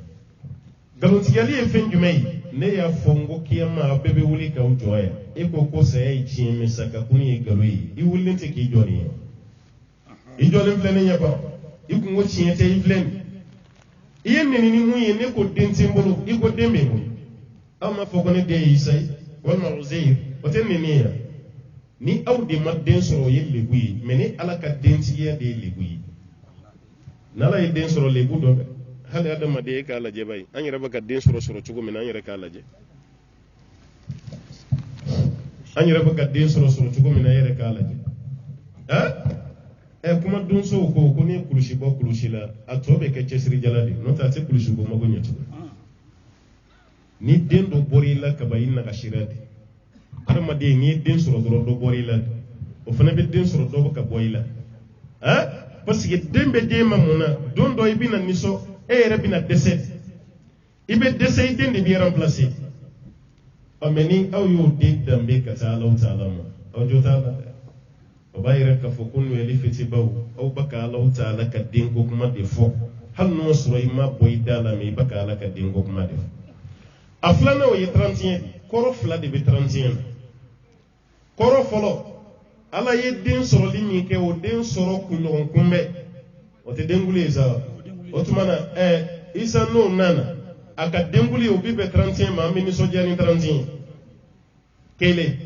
Speaker 1: nkalontigiyali ye fɛn jumɛn ye ne y'a fɔ n ko kiyama a bɛɛ bɛ wuli k'aw jɔ yan e ko saya ye tiɲɛ mɛ sakakun ye nkalon ye i wulilen tɛ k'i jɔ nin ye i jɔlen filɛ ne ɲɛkɔrɔ i kun ko tiɲɛ tɛ i filɛ nin i ye neni ni mun ye ne ko den tɛ n bolo i ko den bɛ n bolo aw ma fɔ ko ne den ye Isa ye walima Uzayir o tɛ neni ye yan ni aw de ma den sɔrɔ o ye lebu ye mɛ ni ala ka dentigiya de ye lebu ye n'ala ye den sɔrɔ lebu dɔ bɛ hali adamaden e k'a lajɛ bayi an yɛrɛ bɛ ka den sɔrɔ cogo min na an yɛrɛ k'a lajɛ an yɛrɛ bɛ ka den sɔrɔ cogo min na an yɛrɛ k'a lajɛ kuma donsow ko ni kulusi bɔ kulusi la a tɔ bɛ kɛ cɛsiri jala de n'o tɛ a tɛ kulusi ko mago ɲɛ tugun ni den dɔ bɔra i la kaba i nagasira de adamaden n'i ye den sɔrɔ dɔrɔn dɔ bɔra i la o fana bɛ den sɔrɔ dɔ bɛ ka bɔ i la parce que den bɛ den ma mun na don dɔ i bɛna nisɔn e yɛrɛ bɛna dɛsɛ i bɛ dɛsɛ i den de b'i remplacer mɛ ni aw y'o den danbe ka taa Alahu Taala ma aw jo t'a la dɛ o b'a yira k'a fɔ ko nɔyɛli fitibaw aw bɛ ka Alahu Taala ka denko kuma de fɔ hali n'o sɔrɔ i ma bɔ i da la mɛ i bɛ ka ala ka denko kuma de fɔ a filanan o ye 31 kɔrɔ fila de bɛ 31 na kɔrɔ fɔlɔ ala ye den sɔrɔli min kɛ o den sɔrɔ kunɲɔgɔn kunbɛn o tɛ denkuli ye sa o tuma na Isa n'o nana a ka denkuli o bi bɛn 31 ma an bɛ nisɔndiya ni 31 kelen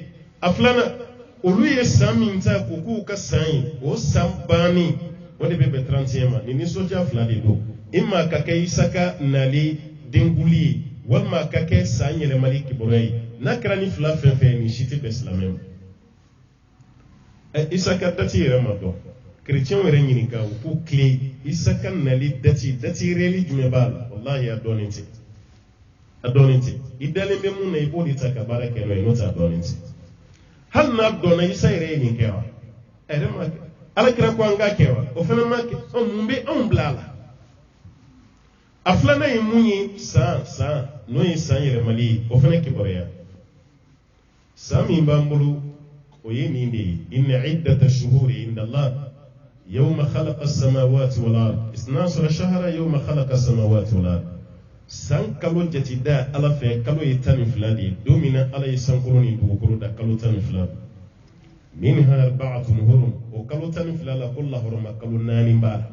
Speaker 1: a filanan olu ye san min ta ko k'u ka san ye o san bannen o de bɛ bɛn 31 ma ni nisɔndiya fila de don i ma ka kɛ Isa ka nali denkuli ye walima a ka kɛ san yɛlɛmali kibaruya ye n'a kɛra ni fila fɛn fɛn ye nin si tɛ bɛn silamɛ ma Isaka dati yɛrɛ ma dɔn chrétien yɛrɛ ɲininka u k'u tile Isaka nali dati réeli jumɛn b'a la wallahi a dɔɔnin tɛ i dalen bɛ mun na i b'o de ta ka baara kɛ n'o ye n'o t'a dɔɔnin tɛ hali n'a dɔnna Isa yɛrɛ ye nin kɛ wa a yɛrɛ ma kɛ Alakira ko an k'a kɛ wa o fana ma kɛ mun bɛ anw bila a la a filanan ye mun ye san n'o ye san yɛlɛmali ye o fana kibaruya san min b'an bolo o ye nin de ye inna iddata shuhuri inda Allah yawma khalaqa as-samawati wal ard 12 shahra yawma khalaqa as-samawati wal ard san kalo jatida Ala fɛ kalo ye 12 de ye don min na Ala ye sankolo ni dugukolo da kalo 12 minha arba'atun hurum o kalo 12 la ko lahoroma kalo 4 b'a la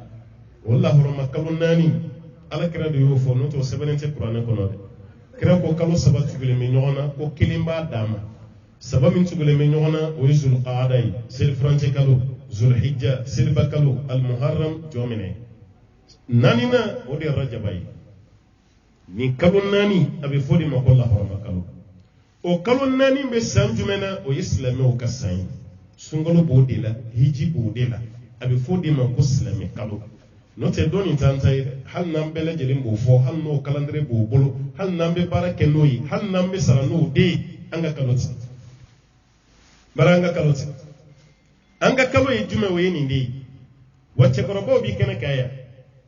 Speaker 1: o lahoroma kalo 4 Alakira de y'o fɔ n'o tɛ o sɛbɛnnen tɛ kuranɛ kɔnɔ dɛ kira ko kalo 3 tugulen bɛ ɲɔgɔn na ko 1 b'a d'a ma 3 min tugulen bɛ ɲɔgɔn na o ye zulqaada ye selifurancɛ kalo zulhijja seliba kalo almuharram jɔminɛ 4nan o de ye rajaba ye nin kalo 4 a bɛ fɔ de ma ko lahoroma kalo o kalo 4 bɛ san jumɛn na o ye silamɛw ka san ye sunkalo b'o de la hiji b'o de la a bɛ fɔ de ma ko silamɛ kalo n'o tɛ dɔn nin t'an ta ye dɛ hali n'an bɛɛ lajɛlen b'o fɔ hali n'o calendrier b'o bolo hali n'an bɛ baara kɛ n'o ye hali n'an bɛ sara n'o de ye an ka kalo tɛ bari an ka kalo tɛ an ka kalo ye jumɛn o ye nin de ye wa cɛkɔrɔbaw b'i kɛnɛ kan yan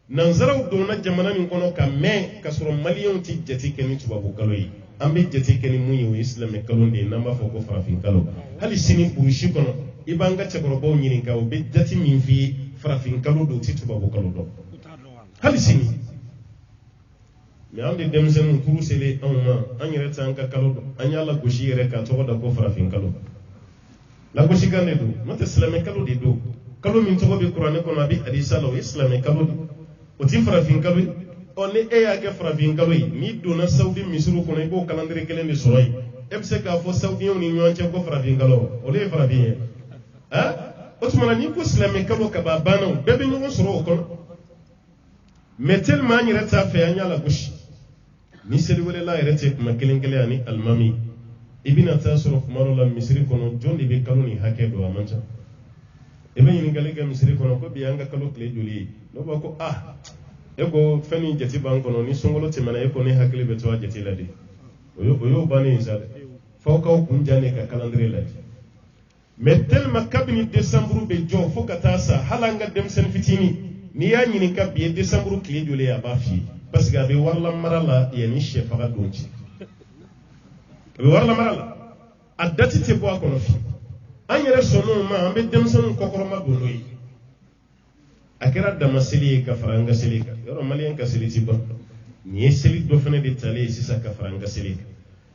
Speaker 1: nanzaraw donna jamana min kɔnɔ ka mɛn ka sɔrɔ maliyɛnw tɛ jate kɛ ni tubabu kalo ye an bɛ jate kɛ ni mun ye o ye silamɛ kalo de ye n'an b'a fɔ ko farafin kalo hali sini burusi kɔnɔ i b'an ka cɛkɔrɔbaw ɲininka o bɛ jate min f'i ye farafin kalo do ti tubabu kalo dɔn hali sini mais an de denmisɛnninw kuru selen anw ma an yɛrɛ tɛ an ka kalo dɔn an y'a lagosi yɛrɛ k'a tɔgɔ da ko farafin kalo lagosi kan de don n'o tɛ silamɛ kalo de don kalo min tɔgɔ bɛ kuranɛ kɔnɔ a bɛ hadisa la o ye silamɛ kalo de o ti farafin kalo ye ni e y'a kɛ farafin kalo ye n'i donna Saudi misiri kɔnɔ i b'o calendrier kelen de sɔrɔ yen e bɛ se k'a fɔ Saudiɲɛnw ni ɲɔgɔn cɛ ko farafin kalo o de ye farafin ye o tuma na n'i ko silamɛ kalo ka ban bannaw bɛɛ bɛ ɲɔgɔn sɔrɔ o kɔnɔ mais tellement an yɛrɛ t'a fɛ an y'a lagosi ni seliwɛrɛla yɛrɛ tɛ kuma kelen ani alimami i bɛna taa sɔrɔ kuma dɔ la misiri kɔnɔ jɔn de bɛ kalo ni hakɛ don a man ca i bɛ ɲininkali kɛ misiri kɔnɔ ko bi an ka kalo tile joli ye dɔw b'a ko e ko fɛn min jate b'an kɔnɔ ni sunkalo tɛmɛna e ko ne hakili bɛ to a jate la de o y'o bannen ye sa dɛ f'aw k'aw kun ja ne ka calendrier lajɛ mais tellement kabini décembre bɛ jɔ fo ka taa sa hali an ka denmisɛnnin fitinin n'i y'a ɲininka bi ye décembre tile joli ye a b'a f'i ye parce que a bɛ warila mara la yanni sɛfaga don cɛ a bɛ warila mara la a date tɛ bɔ a kɔnɔ fiyewu an yɛrɛ sɔnn'o ma an bɛ denmisɛnninw kɔkɔrɔma don n'o ye a kɛra dama seli ye ka fara an ka seli kan yɔrɔ maliyɛn ka seli ti ban nin ye seli dɔ fana de talen ye sisan ka fara an ka seli kan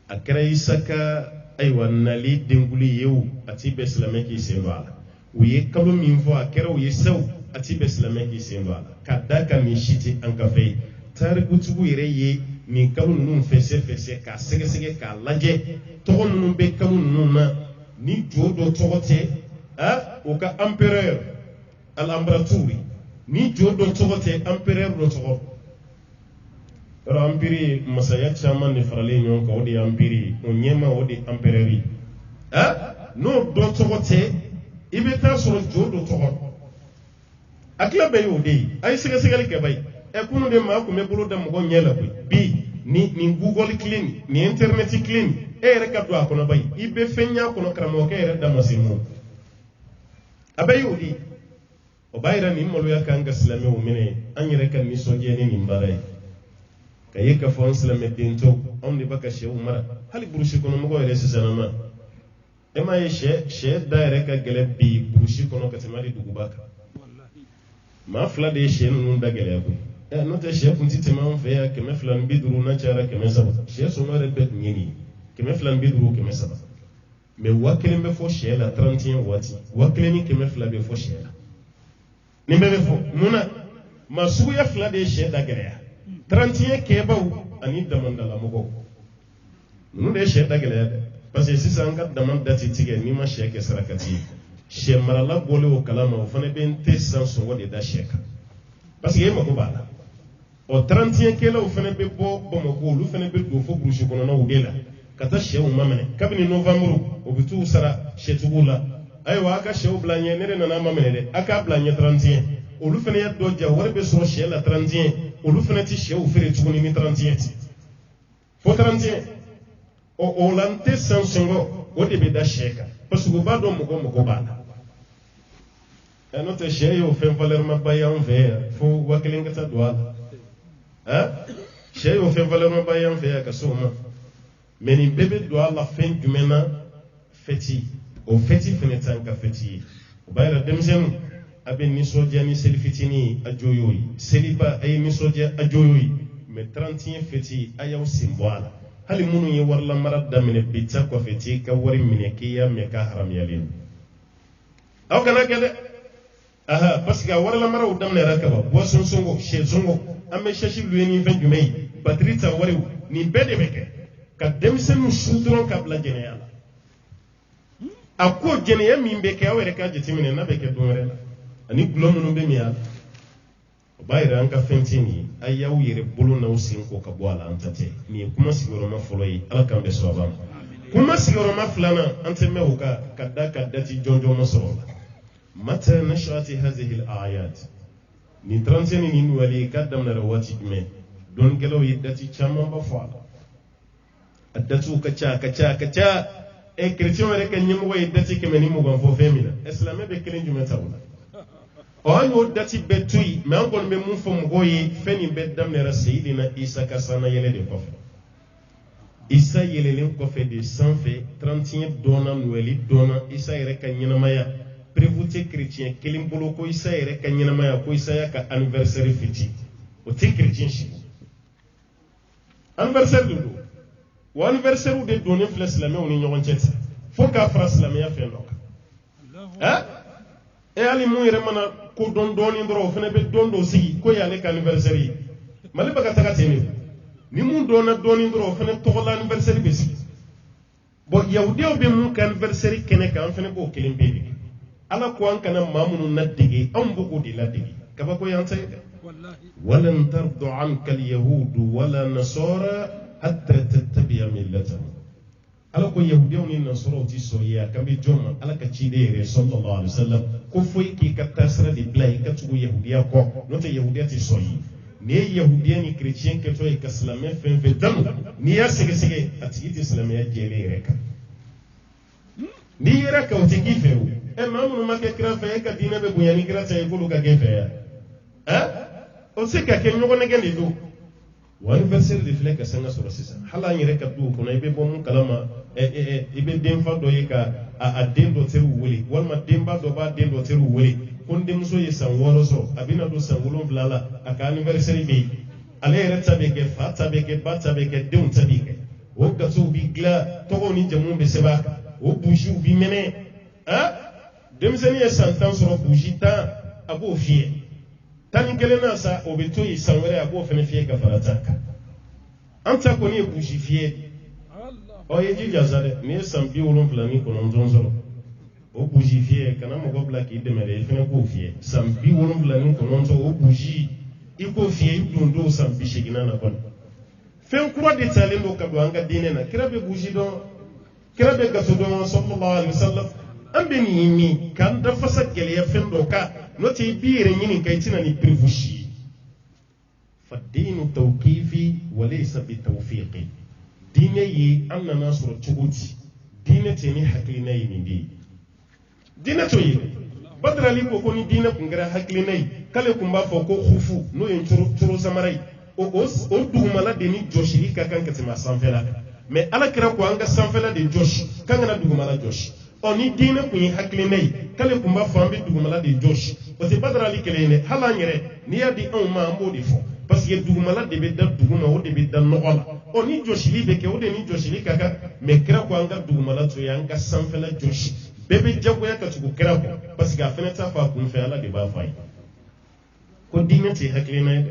Speaker 1: a kɛra Isaka ayiwa nali denkuli ye o a t'i bɛ silamɛ k'i sen don a la u ye kalo min fɔ a kɛra u ye sew a t'i bɛ silamɛ k'i sen don a la ka da kan nin si tɛ an ka fɛ ye tarikutigiw yɛrɛ ye nin kalo ninnu fɛsɛ k'a sɛgɛsɛgɛ k'a lajɛ tɔgɔ ninnu bɛ kalo ninnu na ni jo dɔ tɔgɔ tɛ o ka empereur al-Ambraturi ni jo dɔ tɔgɔ tɛ empereur dɔ tɔgɔ yɔrɔ empire masaya caman de faralen ɲɔgɔn kan o de ye empire ye o ɲɛma o de ye empereur ye n'o dɔ tɔgɔ tɛ i bɛ taa sɔrɔ jo dɔ tɔgɔ a tila bɛɛ y'o de ye a ye sɛgɛsɛgɛli kɛ bayi kunun de maa tun bɛ bolo da mɔgɔ ɲɛ la koyi bi nin Google clean ni internet clean e yɛrɛ ka don a kɔnɔ bayi i bɛ fɛn y'a kɔnɔ karamɔgɔkɛ yɛrɛ da ma se mun a bɛɛ y'o de ye o b'a yira nin maloya kan ka silamɛw minɛ an yɛrɛ ka nisɔndiya ni nin baara ye ka ye k'a fɔ an silamɛ dentɔw anw de b'a ka sɛw mara hali burusi kɔnɔ mɔgɔw yɛrɛ sisan ma e m'a ye sɛ da yɛrɛ ka gɛlɛn bi burusi kɔnɔ ka tɛmɛ hali duguba kan maa fila de ye sɛ ninnu da gɛlɛya koyi n'o tɛ sɛ kun tɛ tɛmɛ anw fɛ yan 250 n'a cayara 300 sɛ sɔngɔ yɛrɛ bɛɛ tun ye nin ye 250 300 mais 1000 bɛ fɔ sɛ la 31 waati 1000 ni 200 bɛ fɔ sɛ la nin bɛɛ bɛ fɔ mun na maa suguya fila de ye sɛ da gɛlɛya 31 kɛbaw ani damandalamɔgɔw ninnu de ye sɛ da gɛlɛya dɛ parce que sisan an ka dama dati tigɛ n'i ma sɛ kɛ sarakati ye sɛ marala bɔlen o kalama o fana bɛ n tɛ san sɔngɔ de da sɛ kan parce que e mako b'a la o 31 kɛlaw fana bɛ bɔ Bamako olu fana bɛ don fo burusi kɔnɔnaw de la ka taa sɛw maminɛ kabini novembre o bɛ t'u sara sɛtigiw la ayiwa aka shew blanye nere nana mamene aka blanye 31 olu fene ya do ja wari be so she la 31 olu fene ti shew fere tuguni ni 31 fo 31 o lante sansongo o de be da sheka parce que ba do mo ba anote sheyo fen valeur ma bayan ve fo wakilinga ta doa sheyo fen valeur ma bayan ve ka soma meni bebe doa la fin du mena feti o feti fenetan ka feti o bayra demsen abe ni sodia ni selfitini ajoyoyi seliba ay ni sodia ajoyoyi me 31 feti ayaw simboala hali munu ye warla marad damine bitta ko feti ka wari mine kiya me ka haram yalin aw kana kede aha parce que warla mara o damne rakaba bo songo she songo ame shashi lueni fen jumei patrita wari ni bede meke ka demsen sudron ka bla jene yala ako jene ya mimbe ke awere ka jetimine na beke donre la ani gulo munu be miya bayira an ka fentini ayaw yere bolo na usin ko ka boala antate ni kuma sigoro ma foloi ala kan be so abam kuma sigoro ma flana ante me hoka kadda dati jonjo ma so mata nashati hadhihi al-ayat ni 30 ni wali kaddam na rawati me don gelo yidati chamma ba fala addatu kacha e chrétien wala kan nyimo yidati kemeni mo gon fo femina islamé be kelen juma tawla o ayo dati betui me angol me mun fo moyi feni beddam ne rasidina isa kasana yele de kofe isa yele len kofe de sanfe 31 dona wali dona isa yere kan nyinamaya prévouté chrétien kelim bolo ko isa yere kan nyinamaya ko isa ya ka anniversaire fiti o te chrétien shi anniversaire do o anniversaire de donner l'islamé on nyon chet fo ka fra islamé ya fe nok e ali mu yere mana ko don doni ndoro fene be dondo sigi ko yale ka anniversaire mali baka taka tene ni mu dona doni ndoro fene to la anniversaire be sigi bo yawde be mu ka anniversaire kene ka fene ko kelim be ala ko an kana mamunu nadige an bugo di ladigi kaba ko yan sayde wallahi walan tardu anka alyahud wala nasara hatta tattabi'a millatahum ala ko yahudiyon ni nasara ti soya kambe joma ala ka cide re sallallahu alaihi wasallam ko foi ki ka tasra di blay ka tugo yahudiya ko no te yahudiya ti soyi ne yahudiya ni chrétien ke to e ka islamé fen fe dam ni ya sege ati ti islamé ya jele reka ni reka o te giferu e mamu ma ke kra fe ka dina be bunyani kra tay ko ka gefe o se ka ke nyogo ne gende do wa anniversaire de fleka sanga sura sisa hala ni reka do ko na ibe bo mun kalama ibe den fa do ye ka a den do teru wuli walma den ba do ba den do teru wuli kon dem so ye san woro so abina do san wolon blala aka anniversaire be ale reta be ke fata be ke bata be ke den tabi ke o ga so bi gla to ni jamu be sebaka o buju bi mene demseni ye santan soro bujita abo fie tani kelena sa obeto yi sanwere abo fene fie ka farataka anta ko ni buji fie o ye jija zale ni sambi wolon flani ko non zonzoro o buji fie kana mo go black idemere fene ko fie sambi wolon flani ko non zo o buji iko fie idundo sambi shigina na kon fen kura de talendo ka do anga dine na kirabe buji don kirabe gaso don sallallahu alaihi wasallam ambeni mi kan da fasa gele fen doka noti biire nyini kay tina ni privushi fa dinu tawqifi wa laysa bi tawfiqi dine yi anna nasru tuguti dine teni haklina yi ndi dine to yi badrali ko ni dine kungara haklina yi kale kumba fo ko khufu no yen turu samarai o dugumala de ni joshiri ka kan katima sanfela mais ala kira ko anga sanfela de josh kan na dugumala josh oni dine kunyi haklinai kale kumba fambi dugumala de josh o te badara li kelene hala nyere ni ya di on ma ambo di fo parce que dugumala de be da duguma o de be da nogola oni josh li be ke o de ni josh li kaka me kira ko anga dugumala to ya anga sanfela josh bebe jago ya ka tugu kira ko parce que afena ta fa kun fe ala de ba fay ko dine te haklinai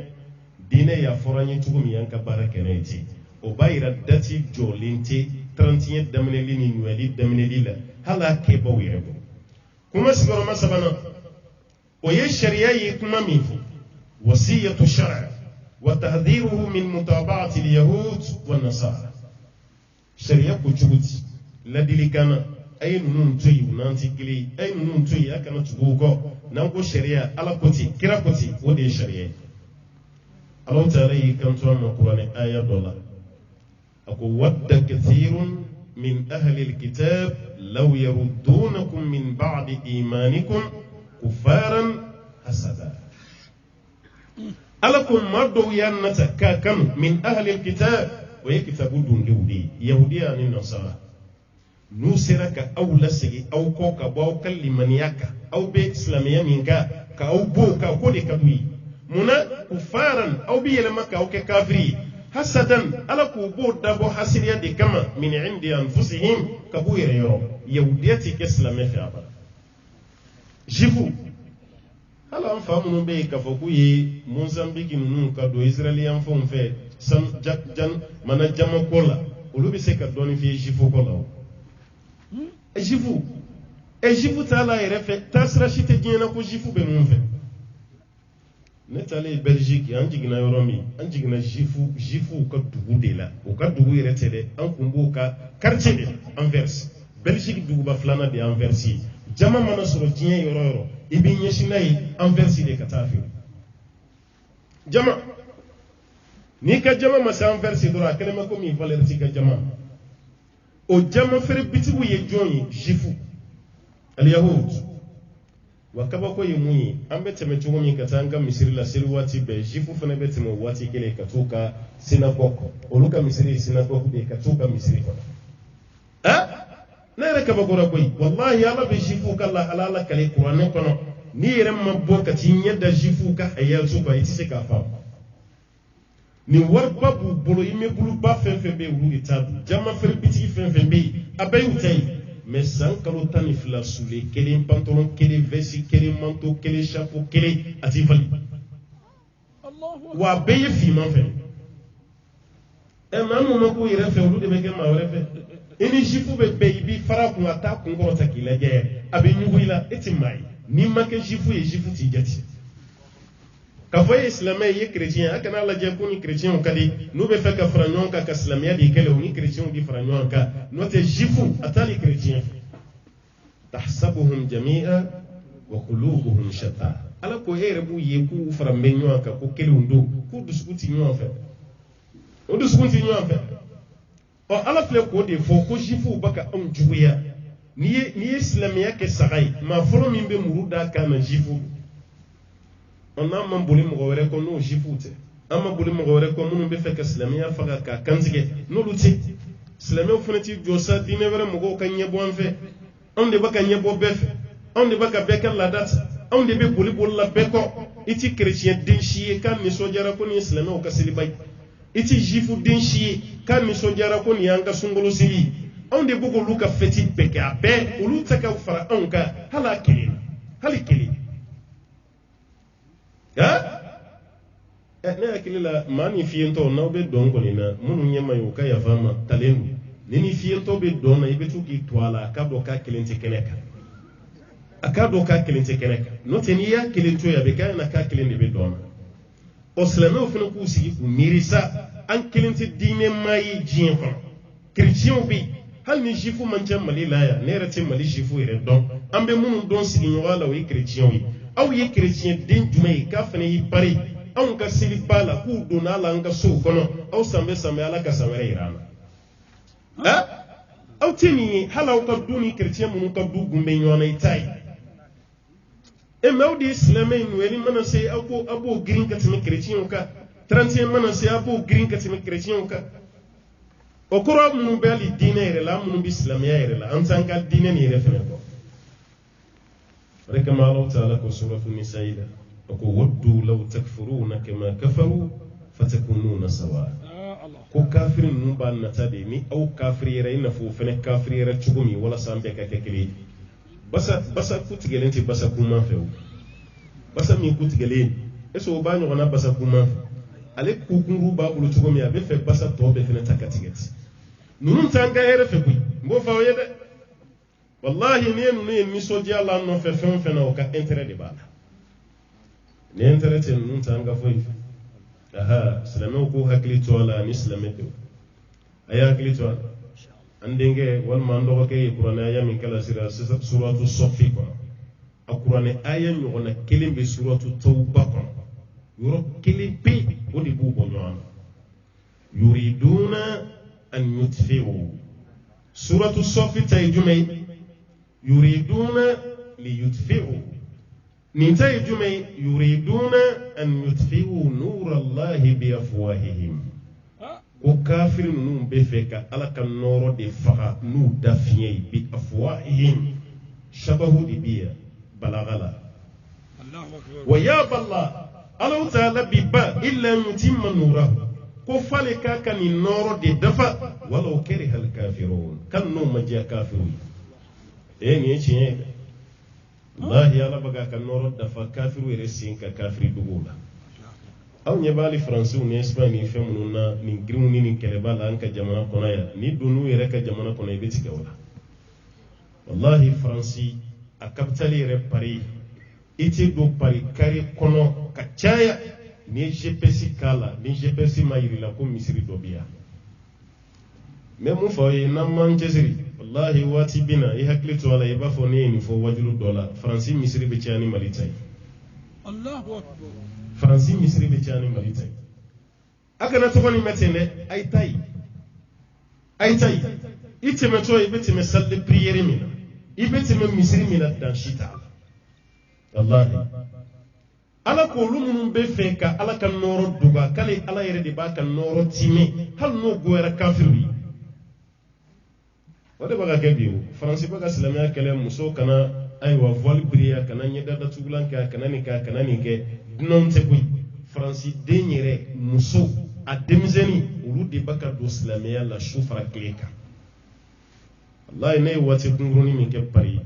Speaker 1: dine ya foranye tugumi yanka barakene ti o bayira dati jolinte 31 damneli ni nweli damneli la hala ke bawire ko kuma sigoro masabana o ye sharia yi kuma mifu wasiyatu shar'a wa tahdhiruhu min mutaba'ati al-yahud wan nasara sharia ko jubuti la dilikana ay nunun toyi nanti kili ay nunun toyi akana tugo nan ko sharia ala koti kira koti wode sharia Allah ta'ala yi kan to ma qur'ani aya dola ako wadda kathirun min ahli alkitab law yaruddunakum min ba'di imanikum kuffaran hasada alakum madu yanata kakan min ahli alkitab wa yaktabu dun yahudiya ni nasara nu siraka aw lasigi aw ko ka baw kallimaniyaka aw be islamiya minka ka aw bo ka ko de kadui muna kufaran aw bi yelma ka aw ke kafiri hasadan ala ku bo dabo hasiriya de kama min indi anfusihim ka bu yere yo yahudiyati ke islamiya fi aba jifu ala an famu be ka fo ku ye Mozambique nu ka do israelian fon fe san jan mana jama kola olu be se ka doni fi jifu kola jifu tala yɛrɛ fɛ taasira si tɛ diɲɛ na ko jifu bɛ ninnu fɛ ne taalen Belgique an jiginna yɔrɔ min an jiginna jifu ka dugu de la u ka dugu yɛrɛ tɛ dɛ an kun b'o ka quartier de Anvers Belgique duguba filanan de ye Anvers ye jama mana sɔrɔ diɲɛ yɔrɔ yɔrɔ i b'i ɲɛsin n'a ye Anvers de ka taa feere jama n'i ka jama ma se Anvers dɔrɔn a kɛlen bɛ komi valeur t'i ka jama o jama fere bitigu ye jɔn ye jifu al-yahud wa kabako ye mun ye an bɛ tɛmɛ cogo min ka taa an ka misiri la seli waati bɛɛ jifu fana bɛ tɛmɛ waati kelen ka t'u ka synagogue olu ka misiri ye synagogue de ye ka t'u ka misiri kɔnɔ ne yɛrɛ kabakora koyi wallahi ala bɛ jifu ka lahalala kale kuranɛ kɔnɔ n'i yɛrɛ ma bɔ ka t'i ɲɛ da jifu ka hayasu kan i tɛ se k'a faamu ni wariba b'u bolo i mɛbuluba fɛn fɛn bɛ olu de ta dun jama fere bitigi fɛn fɛn bɛ yen a bɛɛ y'u ta ye mais san kalo 12 sule kelen pantalon kelen vesti kelen manteau kelen chapeau kelen a t'i fali wa a bɛɛ ye finman fɛ maa min ma k'u yɛrɛ fɛ olu de bɛ kɛ maa wɛrɛ fɛ i ni jifu bɛ bɛn i b'i fara kun a t'a kun kɔrɔta k'i lajɛ a bɛ ɲugu i la e tɛ maa ye n'i ma kɛ jifu ye jifu t'i jate ka fɔ ye silamɛ ye chrétien a kana lajɛ ko ni chrétien ka di n'u bɛ fɛ ka fara ɲɔgɔn kan ka silamɛya de kɛlɛ o ni chrétien di fara ɲɔgɔn kan n'o tɛ jifu a t'ali chrétien tahsabuhum jami'a wa qulubuhum shatta ala ko e yɛrɛ b'u ye k'u fara bɛ ɲɔgɔn kan ko kelenw don k'u dusukun ti ɲɔgɔn fɛ o dusukun ti ɲɔgɔn fɛ ɔ ala filɛ k'o de fɔ ko jifuw bɛ ka anw juguya n'i ye silamɛya kɛ saga ye maa fɔlɔ min bɛ muru d'a kan na jifu on n'a man boli mɔgɔ wɛrɛ kɔ n'o jifuw tɛ an ma boli mɔgɔ wɛrɛ kɔ minnu bɛ fɛ ka silamɛya faga k'a kantigɛ n'olu tɛ silamɛw fana ti jɔ sa diinɛ wɛrɛ mɔgɔw ka ɲɛbɔ an fɛ anw de bɛ ka ɲɛbɔ bɛɛ fɛ anw de bɛ ka bɛɛ kɛ laada ta anw de bɛ boli bolila bɛɛ kɔ i ti chrétien den si ye k'a nisɔndiyara ko nin ye silamɛw ka seliba ye i ti jifu den si ye k'a nisɔndiyara ko nin y'an ka sunkalo seli ye anw de bɛ k'olu ka fɛti bɛɛ kɛ a bɛɛ olu tɛ ka fara anw kan hali kelen ne hakili la maa ni fiyentɔ n'aw bɛ dɔn kɔni na minnu ɲɛ ma ye u ka yafa ma talen don ni ni fiyentɔ bɛ dɔn na i bɛ to k'i to a la a k'a dɔn k'a kelen tɛ kɛnɛ kan n'o tɛ n'i y'a kelen to yen a bɛ k'a ɲɛna k'a kelen de bɛ dɔn na ɔ silamɛw fana k'u sigi k'u miiri sa an kelen tɛ diinɛ maa ye diɲɛ kɔnɔ chrétienw bɛ yen hali ni jifu man ca Mali la yan ne yɛrɛ tɛ Mali jifu yɛrɛ dɔn an bɛ minnu dɔn sigiɲɔgɔnya la o ye chrétienw ye aw ye chrétien den jumɛn ye k'a fana y'i pari anw ka seliba la k'u donna la an ka sow kɔnɔ aw san bɛ san bɛ ala ka san wɛrɛ yira an na aw tɛ nin ye hali aw ka du ni chrétien minnu ka du gun bɛ ɲɔgɔn na i t'a ye mais aw de ye silamɛ ye Noël mana se aw b'o girin ka tɛmɛ chrétienw kan 31 mana se aw b'o girin ka tɛmɛ chrétienw kan o kɔrɔ minnu bɛ hali diinɛ yɛrɛ la an minnu bɛ silamɛya yɛrɛ la an t'an ka diinɛ nin yɛrɛ fana dɔn. كما الله تعالى في سورة النساء ودوا لو تكفرون كما كفروا فتكونون سواء ko kafirin nun ba nata de ni au kafiri yɛrɛ i na fɔ o fɛnɛ kafiri yɛrɛ cogo min walasa an bɛɛ ka kɛ kelen basa ku tigɛlen tɛ basa kuma fɛ o basa min ku tigɛlen est-ce que o b'a ɲɔgɔnna basa kuma fɛ ale kukuru b'a bolo cogo min a bɛ fɛ basa tɔ bɛɛ fɛnɛ ta ka tigɛ ten ninnu t'an ka hɛrɛ fɛ koyi n b'o fɔ aw ye dɛ wallahi ni ye ninnu ye nisɔndiya la nɔfɛ fɛn o fɛn na o ka intérêt de b'a la ni intérêt tɛ ninnu t'an ka foyi fɛ aha silamɛw k'u hakili to a la ani silamɛ tɛw a ye hakili to a la andenge walma ando ke qur'ana aya min kala sira suratu safi ko qur'ana aya nyogona kelimbe suratu tauba ko yoro kelimbe wodi bu bo nyana yuriduna an yutfi'u suratu safi tay jumay yuriduna li yutfi'u ni tay jumay yuriduna an yutfi'u nur Allah bi afwahihim o kafir nunu be fe ka ala kan noro de faga nu dafiye bi afwahihim shabahu di biya balagala Allahu akbar wa ya balla ala ta'ala bi ba illa yutimma nurahu ko fale ka kan noro de dafa walau kariha al kafirun kan no majiya kafirun ni ci Allah ya la baga kan noro dafa kafiru resin ka kafiri dugula aw nyebali français ni espagne ni femu na ni grimu ni keleba la anka jamana kona ya ni dunu yere ka jamana kona ibeti ka wala wallahi français a capitali re Paris iti do Paris kari kono ka chaya ni GPC kala ni GPC mayiri la ko misiri do biya memu fo e na manchesiri wallahi wati bina i hakli to wala iba fo ni fo wajulu dola français misiri be chani malitai Allahu akbar Fransi misiri be chani malita aka na to ni metene ay tay ite meto ibeti me salle prière mina ibeti me misiri mina dan shita wallahi ala ko lumun be fe ka ala kan noro duga kale ala yere de ba kan noro timi hal no goera kafiri wade baga kebiu Fransi baga islamia kele muso kana ay wa voile prière kana nyeda da tugulanka kana ni ke non te kuy Fransi denyere muso a demzeni ulu de baka do islamia la shufra kleka wallahi ne wati kunguruni min ke pari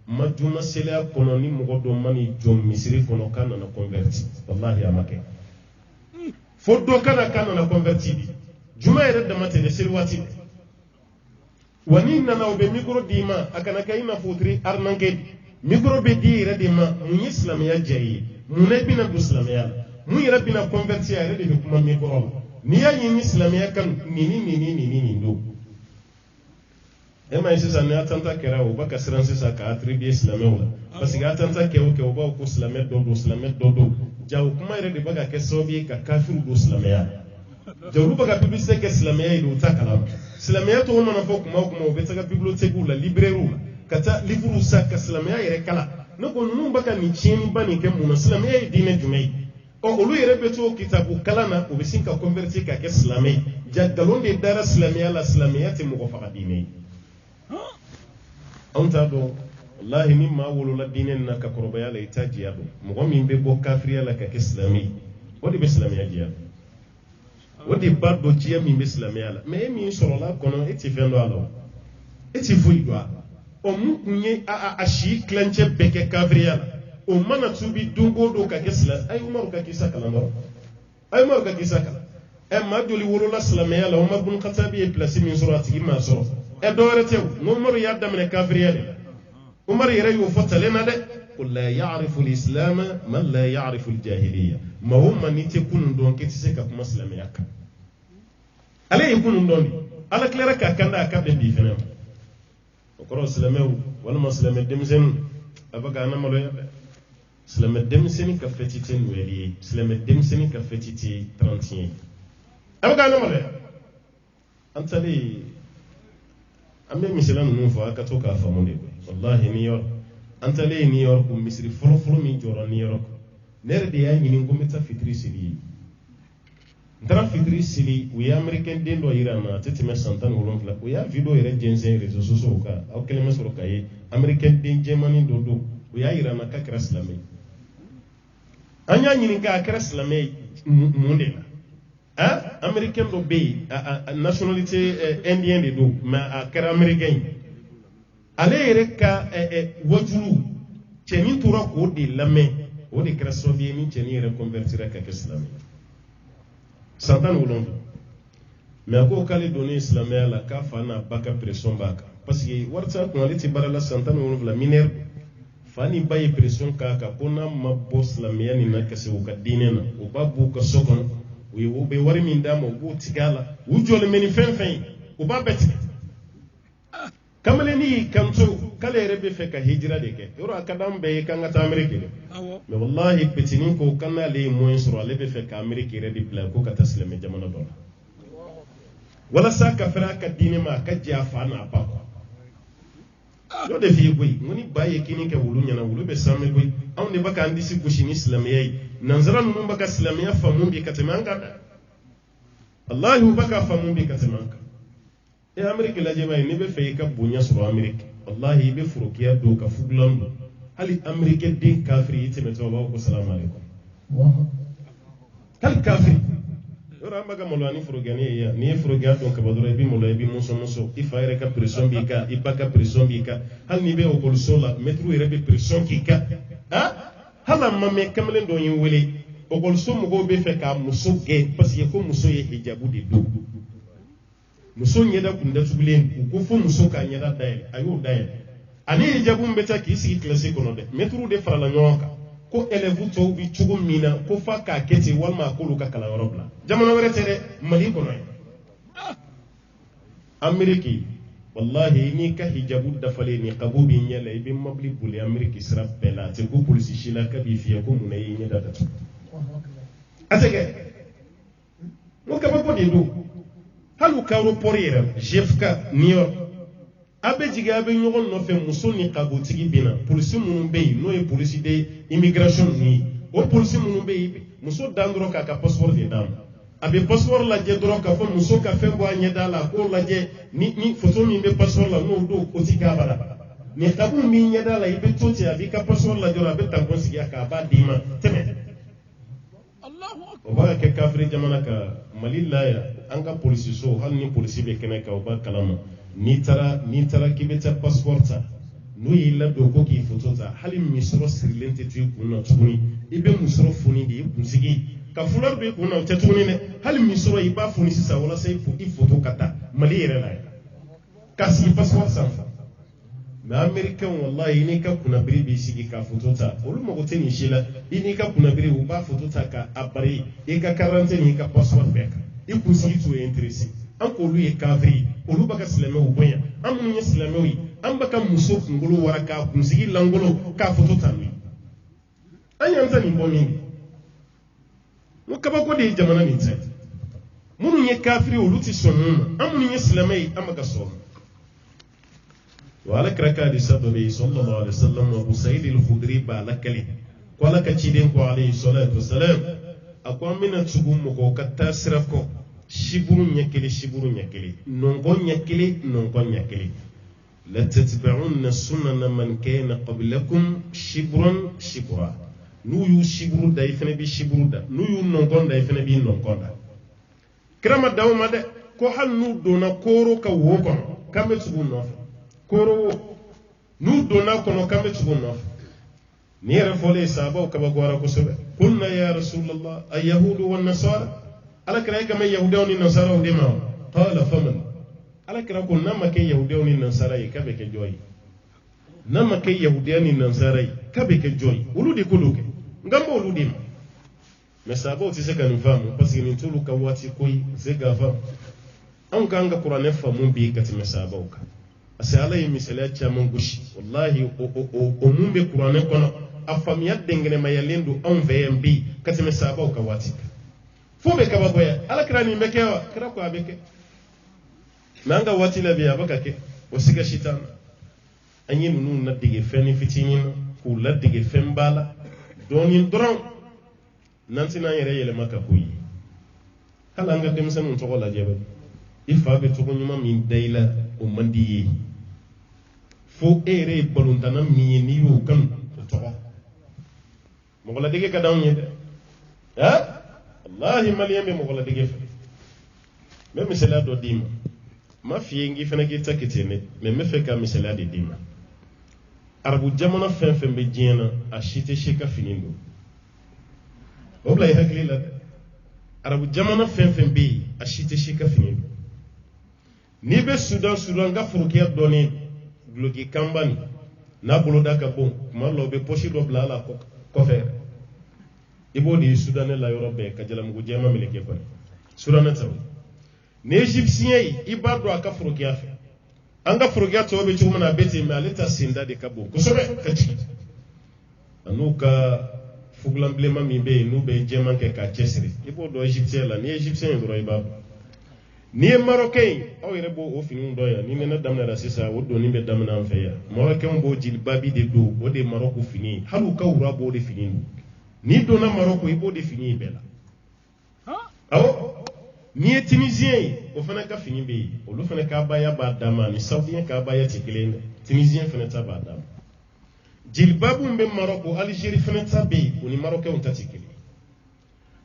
Speaker 1: majuma sela kono ni mogo do mani jom misiri kono kana na converti wallahi amake foddo kana na converti juma yere da mate de sel wati wani nana obe micro dima akana kayina fotri arnanke micro be di yere de ma mun islamia jayi munay bina du islamia mun yere bina converti yere de kuma micro ni ya yin islamia kan ni do ema isi sanne atanta kera o baka siransi sa ka attribuer islamia wala parce que atanta ke o ba ko islamia do jaw kuma yere de baka ke sobi ka kafiru do islamia jaw baka publicité ke islamia do takala islamia to wona fo kuma o be taka bibliothèque la librairie kata livre sa ka islamia yere kala no ko nunu baka ni chini bani ke mun islamia dine jumai o olu yere beto kitabu kala na o be sin ka convertir ka ke islamia jadalon de dara islamia la islamia te mo ko fa dine anta do wallahi mimma wolo la dinen na ka koroba yala itaji yado mo min be bo kafriya la ka islami wodi be islamiya jiya wodi baddo jiya min be islamiya la me mi soro la kono eti fendo alo eti fuyi do o mu kunye a shi klanche beke kafriya o mana tubi dungo do ka islam ay umar ka kisa kala no ay umar ka kisa kala e ma joli wolo la islamiya la umar bin khattab e place min surati ma soro e doore tew Umar yadda min kafiriyade Umar yere yo fotalena de qul la ya'rifu al-islam man la ya'rifu al-jahiliyya ma hum ni te kunun don kiti se ka kuma islamiya ka ale kunun don ala klera ka kanda ka be bi fena o koro islamew wala muslime demsen abaga na malo yabbe islame demsen ka fetiti weli islame demsen ka fetiti 31 abaga na malo antali ambe misala nunu fo aka to ka famonde wallahi New York antale New York misri folo mi joro New York nere de ya nyini ngometa fitri sili ndara fitri sili we american den do irana tetime santan wolon fla we ya video ere jensen réseaux sociaux ka aw keleme soro kay american den germany do we ya irana ka kra islamé anya nyini ka kra islamé monde American do be nationalité indien de do ma a kera américain ale yere ka wajulu cheni tura ko de lame o de kera soviet ni cheni yere convertir ka islam santan wolon mais ko kale donné islamé la ka fana baka pression baka parce que warta ko aliti barala santan wolon la miner fani baye pression ka kona mabbo islamé ni na kase o ka dinena o babu ka sokon we be wari min dama go tigala wujole meni fenfen o ba beti kamaleni kanto kale rebe fe ka hijira de ke yoro akadam be kan ga ta amerike de mais wallahi petinin ko kana le moyen sur ale be fe ka amerike redi plan ko ka taslime jamana do wala sa ka fera ka dine ma ka jafa na pa ko yo de fi boy ngoni baye kini ke wulu nyana wulu be samme boy on ne baka andi si kushini islamiyai nanzara nunu baka islamiya famu bi katemanga Allah baka famu bi katemanga e amerike la jema ni be fe ka bunya sur amerike wallahi be furukiya do ka fuglan hali amerike din kafiri yitime to ba ko assalamu alaikum hal kafiri yoro ambaga molani furugani ya ni furukiya do ka badura bi molay bi muso ifayre ka pression bi ka ibaka pression bi ka hal ni be o ko sola metru ire be pression ki ka ha hala mamme kamlen do yin wele o ko so mo go be fe ka muso ge parce que ko muso ye hijabu de do muso nyeda kunda tugulen ko fo muso ka nyeda dayel ayo dayel ani hijabu mbeta ki sigi classe kono de metru de farala nyonka ko elevu to bi chugo mina ko fa ka kete walma ko lu ka kala yorobla jamana were tere mali kono ameriki wallahi ni ka hijabu da fale ni qabubi nyala ibe mabli buli ameriki sra bela te ko police shila ka bi fiya ko mun yi nyeda da atege mo ka ba de do halu kawro porira jefka new york abe jiga abe nyogon no fe muso ni qabu tigi bina police mun be no e police de immigration ni o police mun be muso dandro ka passeport de dam abe passeport la je dro ka fo muso ka fe bo anyeda la ko la je ni photo mi be passeport la no do ko tiga bala ni qabu mi nyeda la ibe toti abi ka passeport la jora be tampon sigi ka ba dima teme Allahu akbar ke kafiri jamana ka malilla ya anga police so hal ni police be kene ka ba kalama ni tara kibeta passporta no yilla do ko ki fotota hal mi soro sirlente tu kunna tuni ibe musoro funi di kunsigi ka fular be kunna tetuni ne hal mi soro iba funi sisa wala sai fu ifoto kata mali yere na kasi passport sanfa ma american wallahi ni ka kuna biri bi sigi ka fotota olu mo teni shila ini ka kuna biri u ba fotota ka abari e ka quarantaine ka passport be ka ikusi tu interesi an ko lu e kafiri olu baka silame u bonya an mun ye silame wi an baka muso ngolo waraka kunsigi langolo ka fotota mi an yanta ni bomi mo kaba ko de jamana ni tse mun ye kafiri olu ti sonu an mun ye silame an baka so wala kraka di sababi sallallahu alaihi wasallam wa Usayd al-Khudri ba lakali ko la ka ciden ko alayhi salatu wassalam akwa mina tugum ko katta sirako shiburu nyakili non gon nyakili la tatba'unna sunana man kana qablakum shibran shibra nuyu shiburu da ifene bi shiburu da nuyu non gon da ifene bi non gon da krama dawma de ko hannu dona koro ka woko kambe tugum no koro nu dona kono kambe tsugunno ni rafole sabo kaba gwara ko sobe kunna ya rasulullah ayyahudu wan nasara ala kira kama yahudaw ni nasara o dema qala faman ala kira ko namma ke yahudaw ni nasara yi kabe ke joyi namma ke yahudaw ni nasara yi kabe ke joyi uludi kuluke ngambo uludi me sabo ti se kan famu parce que ni tulu ka wati koy se gafa an kanga qur'ane famu bi katime sabo ka ase ala yi misala chaman gushi wallahi o mumbe qur'ane kono afamiya dengene mayalendu on vmb katime sabo ka wati fobe ka baboya ala krani mekewa kra ko abeke nanga wati la biya bakake o siga shitan anyi nunu na dige feni fitinin ku la dige fembala donin dron nanti na yere yele maka kuyi kala nga dem sanu to la jebe ifa be to nyuma min dayla o mandiyi fo ere boluntana mi ni yo kan to mo la dige ka dawn yede ha wallahi maliyambe mo la dige fa même cela do dima ma fiye ngi fena gi takitene mais me fe ka misala de dima arabu jamana fen be jena a shite shika finindo obla hakli la arabu jamana fen be a shite shika finindo ni be sudan ga furukiya doni bloki kambani na bolo daka bon kuma lo be poshi do bla la ko fe ibo di sudan la europe ka jalam go jema meleke ko sudan taw ne egyptien yi ibado aka furukiya fe an ka forokiya tɔw bɛ cogo min na a bɛ ten mais ale ta senda de ka bon kosɛbɛ ka jigin a n'u ka fugulan bilenman min bɛ yen n'u bɛ jɛman kɛ k'a cɛsiri i b'o dɔn égyptien la n'i ye égyptien ye dɔrɔn i b'a dɔn n'i ye marocain ye aw yɛrɛ b'o finiw dɔn yan ni nɛnɛ daminɛra sisan o donni bɛ daminɛ an fɛ yan marocain b'o jilibabi de don o de ye Marɔku fini ye hali u ka wura b'o de fini don n'i donna Marɔku i b'o de fini bɛɛ la awɔ n'i ye tunisien ye o fana ka fini bɛ yen olu fana ka abaya b'a dan ma ni saoudien ka abaya tɛ kelen dɛ tunisien fana ta b'a dan ma jilibabu bɛ Marɔku Algérie fana ta bɛ yen o ni marocain ta tɛ kelen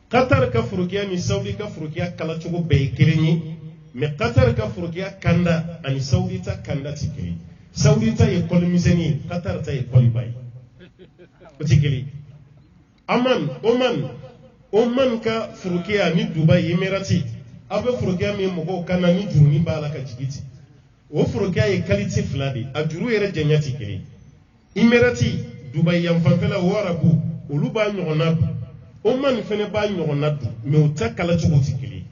Speaker 1: Qatar ka forokiya ni Saudi ka forokiya kala cogo bɛɛ ye kelen ye mais Qatar ka forokiya kanda ani Saudi ta kanda tɛ kelen Saudi ta ye kɔli misɛnnin ye Qatar ta ye kɔli ba ye o tɛ kelen Oman ka forokiya ni Dubai Emirati aw bɛ forokiya min mɔgɔw kan na ni jurunin b'a la ka jigin ten o forokiya ye qualité fila de a juru yɛrɛ janya tɛ kelen Emirati Dubai yan fanfɛla o arabu olu b'a ɲɔgɔnna dun Oman fana b'a ɲɔgɔnna dun mais o ta kala cogo tɛ kelen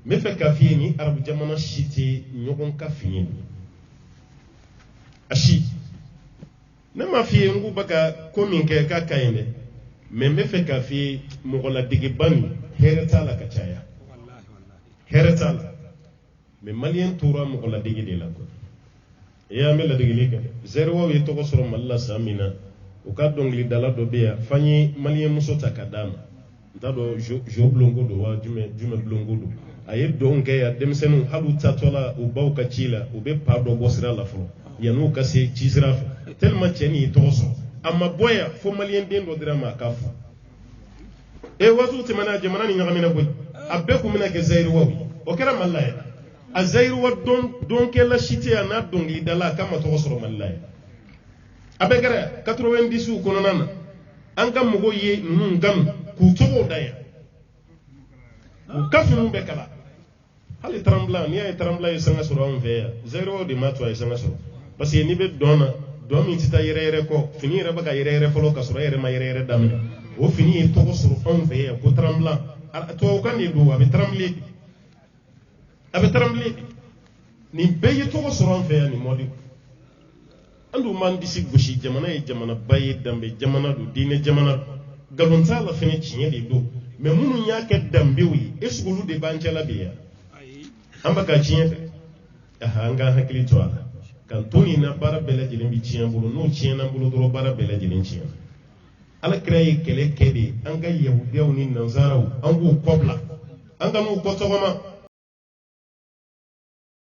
Speaker 1: n bɛ fɛ k'a f'i ye ni arabu jamana si tɛ ɲɔgɔn ka fini don a si ne m'a f'i ye n k'u bɛ ka ko min kɛ k'a ka ɲi dɛ mais n bɛ fɛ k'a f'i ye mɔgɔladegeba nin hɛrɛ t'a la ka caya hɛrɛ t'a la mais maliyɛn tora mɔgɔladege de la quoi e y'an bɛ ladegeli kɛ zɛriwaw ye tɔgɔ sɔrɔ Mali la san min na u ka dɔnkilidala dɔ bɛ yan f'an ye maliyɛn muso ta ka d'a ma n t'a dɔn jo bulonko don wa jumɛn bulonko don a ye dɔn kɛ yan denmisɛnninw hali u tatɔla u baw ka ci la u bɛ pa dɔ bɔ sira la fɔlɔ yan'u ka se ci sira fɛ tellement cɛ nin ye tɔgɔ sɔrɔ a ma bɔ yan fo maliyɛn den dɔ dira ma a k'a fɔ waatiw tɛmɛna jamana ni ɲagamina koyi a bɛɛ kun bɛna kɛ zayiriwaw ye o kɛra Mali la yan a zayiriwa dɔnkɛla si tɛ yan n'a dɔnkilidala a k'a ma tɔgɔ sɔrɔ Mali la yan a bɛɛ kɛra 90 kɔnɔna na an ka mɔgɔw ye ninnu ganu k'u tɔgɔw da yan u ka finiw bɛɛ kala hali tremblant n'i y'a ye tremblant ye sanga sɔrɔ anw fɛ yan zayiriwaw de m'a to a ye sanga sɔrɔ parce que n'i bɛ dɔn na dɔn min tɛ taa yɛrɛ kɔ fini yɛrɛ bɛ ka yɛrɛ fɔlɔ ka sɔrɔ yɛrɛ ma yɛrɛ daminɛ o fini ye tɔgɔ sɔrɔ anw fɛ yan ko tremblant tubabukan de don a bɛ trembler nin bɛɛ ye tɔgɔ sɔrɔ anw fɛ yan nin mɔdi an dun m'an disi gosi jamana ye jamanaba ye danbe jamana don diinɛ jamana nkalon t'a la fɛnɛ tiɲɛ de don mais minnu y'a kɛ danbew ye est-ce que olu de b'an cɛla bi yan an bɛ ka tiɲɛ fɛ an k'an hakili to a la k'an to nin na baara bɛɛ lajɛlen bi tiɲɛ bolo n'o tiɲɛna bolo dɔrɔn baara bɛɛ lajɛlen tiɲɛna Alakira ye kɛlɛ kɛ de an ka yahudiyaw ni nansaraw an k'u kɔbila an ka n'u kɔ tɔgɔma